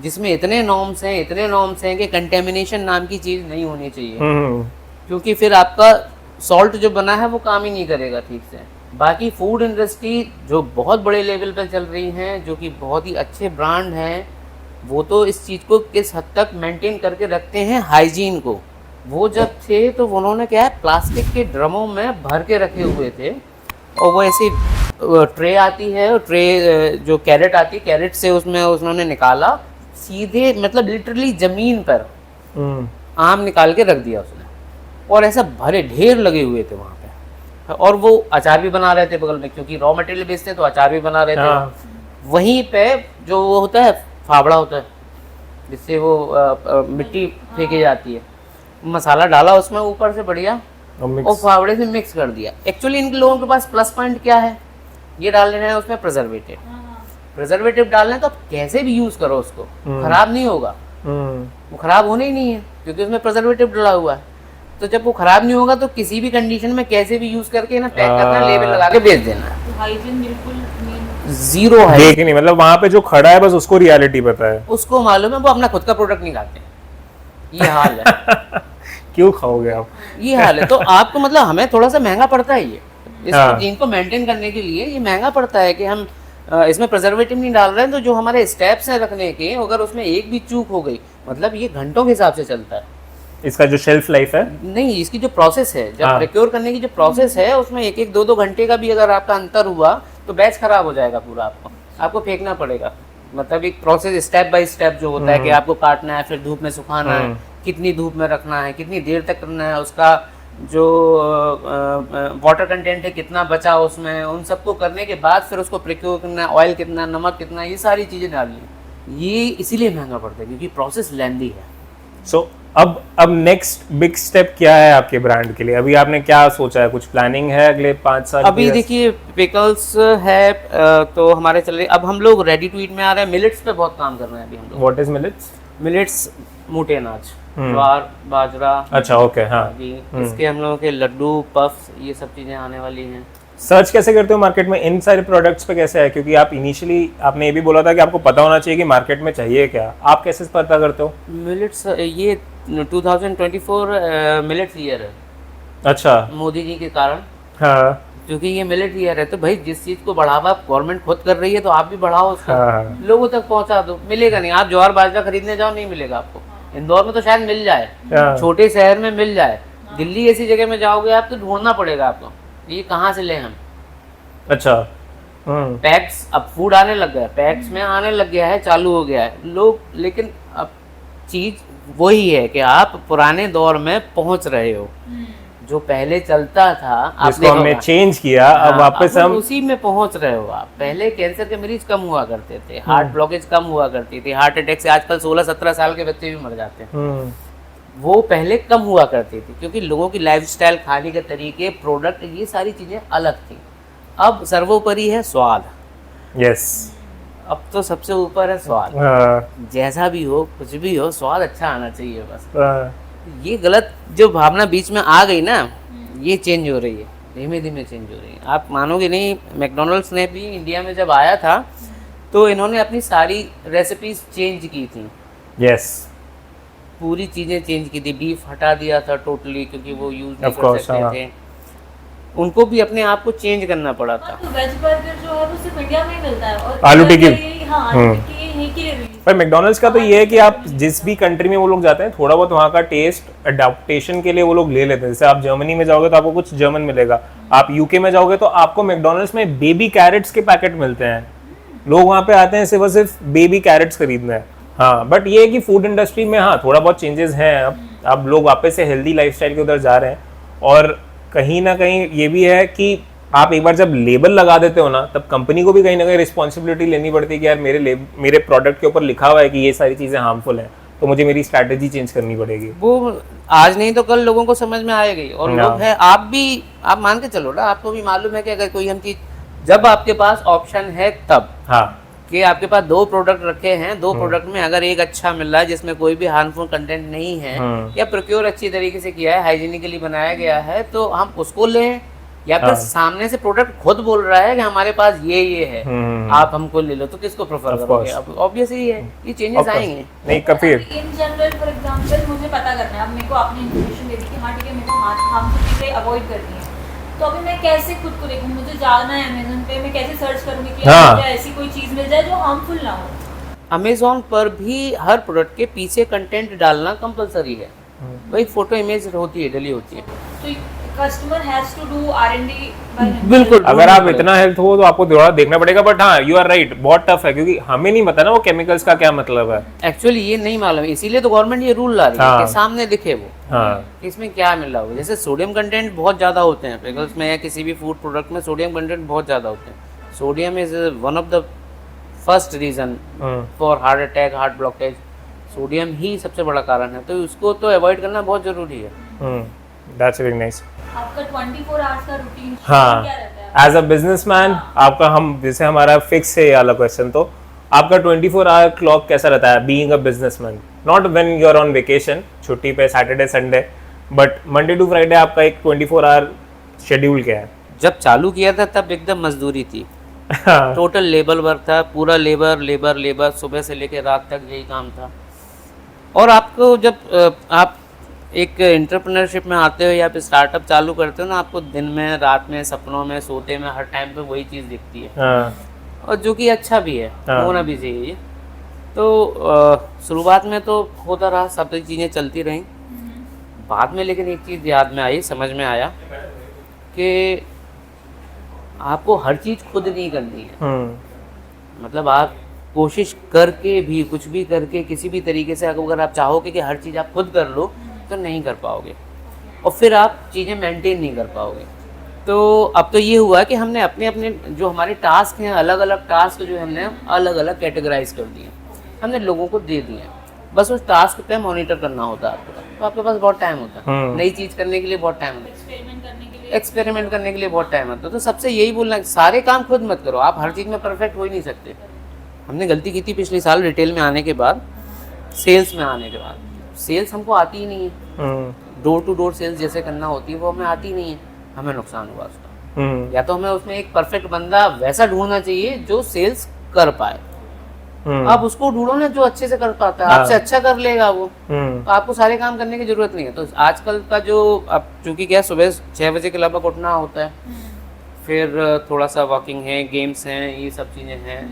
जिसमें इतने नॉर्म्स हैं कि कंटेमिनेशन नाम की चीज़ नहीं होनी चाहिए, क्योंकि फिर आपका सॉल्ट जो बना है वो काम ही नहीं करेगा ठीक से। बाकी फूड इंडस्ट्री जो बहुत बड़े लेवल पर चल रही हैं, जो कि बहुत ही अच्छे ब्रांड हैं, वो तो इस चीज़ को किस हद तक मेंटेन करके रखते हैं हाइजीन को। वो जब थे तो उन्होंने क्या है, प्लास्टिक के ड्रमों में भर के रखे हुए थे, और वो ऐसी ट्रे आती है, और ट्रे जो कैरेट आती है, कैरेट से उसमें उन्होंने निकाला सीधे, मतलब लिटरली ज़मीन पर आम निकाल के रख दिया उसने, और ऐसा भरे ढेर लगे हुए थे वहाँ पे। और वो अचार भी बना रहे थे बगल में, क्योंकि रॉ मटेरियल बेचते हैं तो अचार भी बना रहे थे। वहीं पे जो वो होता है, फावड़ा होता है जिससे वो मिट्टी फेंकी जाती है, मसाला डाला उसमें ऊपर से बढ़िया, और फावड़े से मिक्स कर दिया। एक्चुअली इन लोगों के पास प्लस पॉइंट क्या है, ये डाल रहे हैं उसमें प्रिजर्वेटिव डाल रहे हैं, तो आप कैसे भी यूज करो उसको, खराब नहीं होगा, वो खराब होने ही नहीं है, क्योंकि उसमें प्रिजर्वेटिव डाला हुआ है। तो जब वो खराब नहीं होगा तो किसी भी कंडीशन में कैसे भी यूज करके ना पैक करना, लेबल लगा के बेच देना। हाइजीन बिल्कुल जीरो है, देख नहीं, मतलब वहाँ पे जो खड़ा है बस उसको रियलिटी पता है, उसको मालूम है, वो अपना खुद का प्रोडक्ट नहीं खाते, ये हाल है। क्यों खाओगे आप? ये हाल है, तो आपको मतलब हमें थोड़ा सा महंगा पड़ता है ये, इनको मेंटेन करने के लिए ये महंगा पड़ता है कि हम इसमें प्रिजर्वेटिव नहीं डाल रहे हैं। तो जो हमारे स्टेप्स हैं रखने के, अगर उसमें एक भी चूक हो गई, मतलब ये घंटों के हिसाब से चलता है। इसका जो शेल्फ लाइफ है, नहीं, इसकी जो प्रोसेस है, जब प्रोक्योर करने की जो प्रोसेस है, उसमें एक एक दो घंटे का भी अगर आपका अंतर हुआ तो बैच खराब हो जाएगा पूरा, आपको फेंकना पड़ेगा। मतलब एक प्रोसेस स्टेप बाय स्टेप जो होता है कि आपको काटना है, फिर धूप में सुखाना है, कितनी धूप में रखना है, कितनी देर तक करना है, उसका जो वाटर कंटेंट है कितना बचा उसमें, उन सबको करने के बाद फिर उसको प्रोक्योर करना है, ऑयल कितना, नमक कितना, ये सारी चीज़ें डालनी। ये इसीलिए महंगा पड़ता है क्योंकि प्रोसेस लेंदी है। सो अब नेक्स्ट बिग स्टेप क्या है आपके ब्रांड के लिए? अभी आपने क्या सोचा है, कुछ प्लानिंग है अगले 5 साल? अभी देखिए पिकल्स है, तो हमारे चल रहे, अब हम लोग रेडी टू ईट में आ रहे हैं, मिलेट्स पे बहुत काम कर रहे हैं अभी हम लोग। What is millets? मिलेट्स मोटे अनाज, ज्वार, बाजरा। अच्छा, ओके, हाँ जी, इसके हम लोगों के लड्डू, पफ्स, ये सब चीजें आने वाली हैं। सर्च कैसे करते हो मार्केट में इन सारे प्रोडक्ट्स पे? कैसे है, क्योंकि आप इनिशियली आपने ये भी बोला था कि आपको पता होना चाहिए कि मार्केट में चाहिए क्या, आप कैसे पता करते हो? मिलेट्स ये 2024 मिलेट्स ईयर है। अच्छा, मोदी जी के कारण, हाँ, क्योंकि ये मिलेट ईयर है, तो भाई जिस चीज को बढ़ावा गवर्नमेंट खुद कर रही है तो आप भी बढ़ाओ उसको, हाँ, लोगों तक पहुंचा दो। मिलेगा नहीं, आप ज्वार बाजरा खरीदने जाओ, नहीं मिलेगा आपको। इंदौर में तो शायद मिल जाए, हाँ, छोटे शहर में मिल जाए, दिल्ली ऐसी जगह में जाओगे आप तो ढूंढना पड़ेगा आपको, ये कहाँ से ले हम। अच्छा, पैक्स, अब फूड आने लग गया है, पैक्स में आने लग गया है, चालू हो गया है लोग, लेकिन अब चीज वही है कि आप पुराने दौर में पहुंच रहे हो, जो पहले चलता था जिसको हमने चेंज किया, अब वापस हम उसी में पहुंच रहे हो आप। पहले कैंसर के मरीज कम हुआ करते थे, हार्ट ब्लॉकेज कम हुआ करती थी, हार्ट अटैक से आजकल 16-17 साल के बच्चे भी मर जाते हैं। वो पहले कम हुआ करती थी क्योंकि लोगों की लाइफस्टाइल, खाने के तरीके, प्रोडक्ट, ये सारी चीजें अलग थी। अब सर्वोपरि है स्वाद। यस, अब तो सबसे ऊपर है स्वाद। जैसा भी हो, कुछ भी हो, स्वाद अच्छा आना चाहिए बस। ये गलत जो भावना बीच में आ गई ना, ये चेंज हो रही है, धीमे धीमे चेंज हो रही है। आप मानोगे नहीं, मैकडॉनल्ड्स ने भी इंडिया में जब आया था तो इन्होंने अपनी सारी रेसिपीज चेंज की थी। यस, पूरी चीज़ें चेंज की थी, बीफ हटा दिया था टोटली क्योंकि वो यूज नहीं कर सकते थे, उनको भी अपने आप को चेंज करना पड़ा था। तो वेज बर्गर जो है वो सिर्फ इंडिया में ही मिलता है, और आलू टिक्की, हाँ, आलू टिक्की यहीं की रिलीज। पर मैकडॉनल्ड्स का तो ये है कि आप जिस भी कंट्री में वो लोग जाते हैं, थोड़ा बहुत वहाँ का टेस्ट अडॉप्टेशन के लिए वो लोग ले लेते हैं। जैसे आप जर्मनी में जाओगे तो आपको कुछ जर्मन मिलेगा, आप यूके में जाओगे तो आपको मैकडॉनल्ड्स में बेबी कैरेट्स के पैकेट मिलते हैं। लोग वहाँ पे आते हैं सिर्फ बेबी कैरेट्स खरीदने। हाँ, बट ये है कि फूड इंडस्ट्री में हाँ थोड़ा बहुत चेंजेस हैं। अब लोग वापस से हेल्दी लाइफस्टाइल के उधर जा रहे हैं, और कहीं ना कहीं ये भी है कि आप एक बार जब लेबल लगा देते हो ना, तब कंपनी को भी कहीं ना कहीं रिस्पॉन्सिबिलिटी लेनी पड़ती है कि यार मेरे प्रोडक्ट के ऊपर लिखा हुआ है कि ये सारी चीज़ें हार्मफुल हैं, तो मुझे मेरी स्ट्रैटेजी चेंज करनी पड़ेगी। वो आज नहीं तो कल लोगों को समझ में आएगी। और लोग हैं, आप मान के चलो ना, आपको भी मालूम है कि अगर कोई हम चीज, जब आपके पास ऑप्शन है तब, हाँ, कि आपके पास 2 प्रोडक्ट रखे हैं, 2 प्रोडक्ट में अगर एक अच्छा मिल रहा है जिसमें कोई भी हार्मफुल कंटेंट नहीं है, या प्रोक्योर अच्छी तरीके से किया है, हाइजीनिकली बनाया गया है, तो हम उसको लें। या फिर सामने से प्रोडक्ट खुद बोल रहा है कि हमारे पास ये है, आप हमको ले लो, तो किसको प्रेफर करोगे? अब ऑब्वियस ही है, ये चेंजेस आएंगे। नहीं कफीर, इन जनरल फॉर एग्जांपल मुझे पता करना है, अब मेरे को आपने इन्फॉर्मेशन दे दी कि हाँ ठीक है, मेरे को हार्मफुल चीजें अवॉइड करनी है, तो अभी मैं कैसे खुद को देखूँ, मुझे जाना है अमेज़न पे, मैं कैसे सर्च करूँगी कि हाँ। मुझे ऐसी कोई चीज़ मिल जाए जो हार्मफुल ना हो। अमेज़ॉन पर भी हर प्रोडक्ट के पीछे कंटेंट डालना कंपलसरी है, वही फोटो इमेज होती है, डली होती है। तो customer has to do R&D by बिल्कुल, अगर आप इतना हेल्थ हो तो आपको थोड़ा देखना पड़ेगा, बट हाँ यू आर राइट, बहुत टफ है क्योंकि हमें नहीं पता ना वो केमिकल्स का क्या मतलब है। एक्चुअली ये नहीं मालूम, इसीलिए तो गवर्नमेंट ये रूल ला रही है हाँ। कि सामने दिखे वो हाँ कि इसमें क्या मिल रहा होगा। जैसे सोडियम कंटेंट बहुत ज़्यादा होते हैं पिकल्स में या किसी भी फूड प्रोडक्ट में, सोडियम कंटेंट बहुत ज़्यादा होते हैं। Sodium is one of the first reason for heart attack, heart blockage. Sodium ही सबसे बड़ा कारण है, तो उसको तो अवॉइड करना बहुत ज़रूरी है। That's very nice. आपका 24 आवर्स का रूटीन हाँ, क्या रहता है? एज अ बिजनेसमैन आपका, हम जैसे हमारा फिक्स है ये वाला क्वेश्चन, तो आपका 24 आवर क्लॉक कैसा रहता है being a businessman? Not when you are on vacation, छुट्टी पे Saturday Sunday, but Monday to Friday आपका एक 24 आवर शेड्यूल क्या है? जब चालू किया था तब एकदम मजदूरी थी, टोटल लेबर वर्क था, पूरा लेबर सुबह से लेकर रात तक यही काम था। और आपको जब आप एक एंटरप्रेन्योरशिप में आते हो या फिर स्टार्टअप चालू करते हो ना, आपको दिन में, रात में, सपनों में, सोते में, हर टाइम पे वही चीज़ दिखती है, हाँ, और जो कि अच्छा भी है, हाँ। होना भी चाहिए। तो शुरुआत में तो होता रहा, सब चीज़ें चलती रहीं। बाद में लेकिन एक चीज़ याद में आई, समझ में आया कि आपको हर चीज़ खुद नहीं करनी है। मतलब आप कोशिश करके भी, कुछ भी करके, किसी भी तरीके से अगर आप चाहोगे कि हर चीज़ आप खुद कर लो तो नहीं कर पाओगे, और फिर आप चीज़ें मेंटेन नहीं कर पाओगे। तो अब तो ये हुआ कि हमने अपने अपने जो हमारे टास्क हैं, अलग अलग टास्क जो हमने अलग अलग कैटेगराइज कर दिए, हमने लोगों को दे दिए। बस उस टास्क पे मॉनिटर करना होता है आपको, तो आपके पास बहुत टाइम होता है, नई चीज़ करने के लिए बहुत टाइम होता है, एक्सपेरिमेंट करने के लिए बहुत टाइम होता है। तो सबसे यही बोलना है, सारे काम खुद मत करो, आप हर चीज़ में परफेक्ट हो ही नहीं सकते। हमने गलती की थी पिछले साल रिटेल में आने के बाद, सेल्स में आने के बाद। सेल्स हमको आती ही नहीं है, डोर टू डोर सेल्स जैसे करना होती है वो हमें आती नहीं है, हमें नुकसान हुआ उसका। या तो हमें उसमें एक परफेक्ट बंदा वैसा ढूंढना चाहिए जो सेल्स कर पाए। आप उसको ढूंढो ना जो अच्छे से कर पाता है, आपसे अच्छा कर लेगा वो, तो आपको सारे काम करने की जरूरत नहीं है। तो आजकल का जो, अब चूंकि क्या सुबह 6 बजे के लगभग उठना होता है, फिर थोड़ा सा वॉकिंग है, गेम्स हैं, ये सब चीज़ें हैं,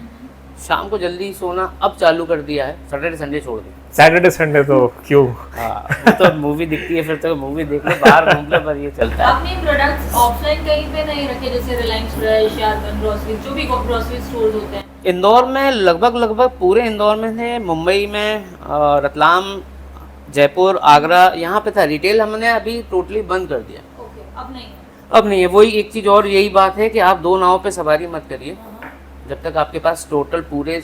शाम को जल्दी सोना अब चालू कर दिया है, सैटरडे संडे छोड़ दी। सैटरडे संडे तो क्यों? हाँ, तो मूवी दिखती है, फिर तो मूवी देख लो, बाहर घूम लो, पर ये चलता है। आपने प्रोडक्ट्स ऑफलाइन कहीं पे नहीं रखे, जैसे रिलायंस फ्रेश या ग्रोसरी, जो भी ग्रोसरी स्टोर्स होते हैं? इंदौर में लगभग पूरे इंदौर में थे, मुंबई में, रतलाम, जयपुर, आगरा, यहाँ पे था रिटेल। हमने अभी टोटली बंद कर दिया, ओके, अब नहीं है। अब नहीं है। वही एक चीज़ और यही बात है कि आप दो नाव पे सवारी मत करिए जब तक आपके पास टोटल पूरे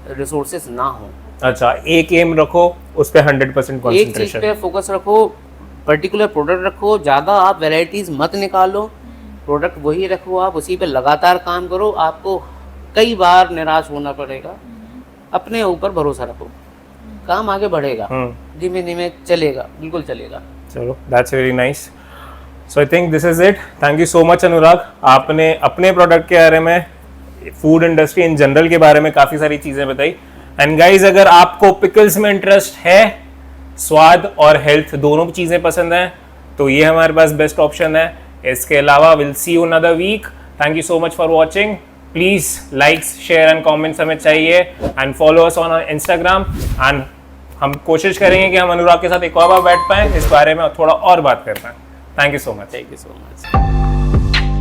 रिसोर्सेस ना हो। अच्छा, एक एम रखो, उस पे 100% एक चीज़ कंसंट्रेशन। पे फोकस रखो, पर्टिकुलर प्रोडक्ट रखो, ज़्यादा आप वैरायटीज़ मत निकालो, प्रोडक्ट वही रखो, आप उसी पे लगातार काम करो। आपको कई बार निराश होना पड़ेगा, अपने ऊपर भरोसा रखो, काम आगे बढ़ेगा, धीमे धीमे चलेगा, बिल्कुल चलेगा। चलो, that's very nice. So I think this is it. Thank you so much Anurag, आपने अपने प्रोडक्ट के बारे में, फूड इंडस्ट्री इन जनरल के बारे में काफ़ी सारी चीज़ें बताई। एंड गाइज, अगर आपको पिकल्स में इंटरेस्ट है, स्वाद और हेल्थ दोनों चीज़ें पसंद हैं, तो ये हमारे पास बेस्ट ऑप्शन है। इसके अलावा will see you another week. Thank you so much for watching. Please likes, share and comments हमें चाहिए, and follow us on Instagram. And हम कोशिश करेंगे कि हम अनुराग के साथ एक और बार बैठ पाएँ, इस बारे में थोड़ा और बात कर पाएँ। Thank you so much. Thank you so much.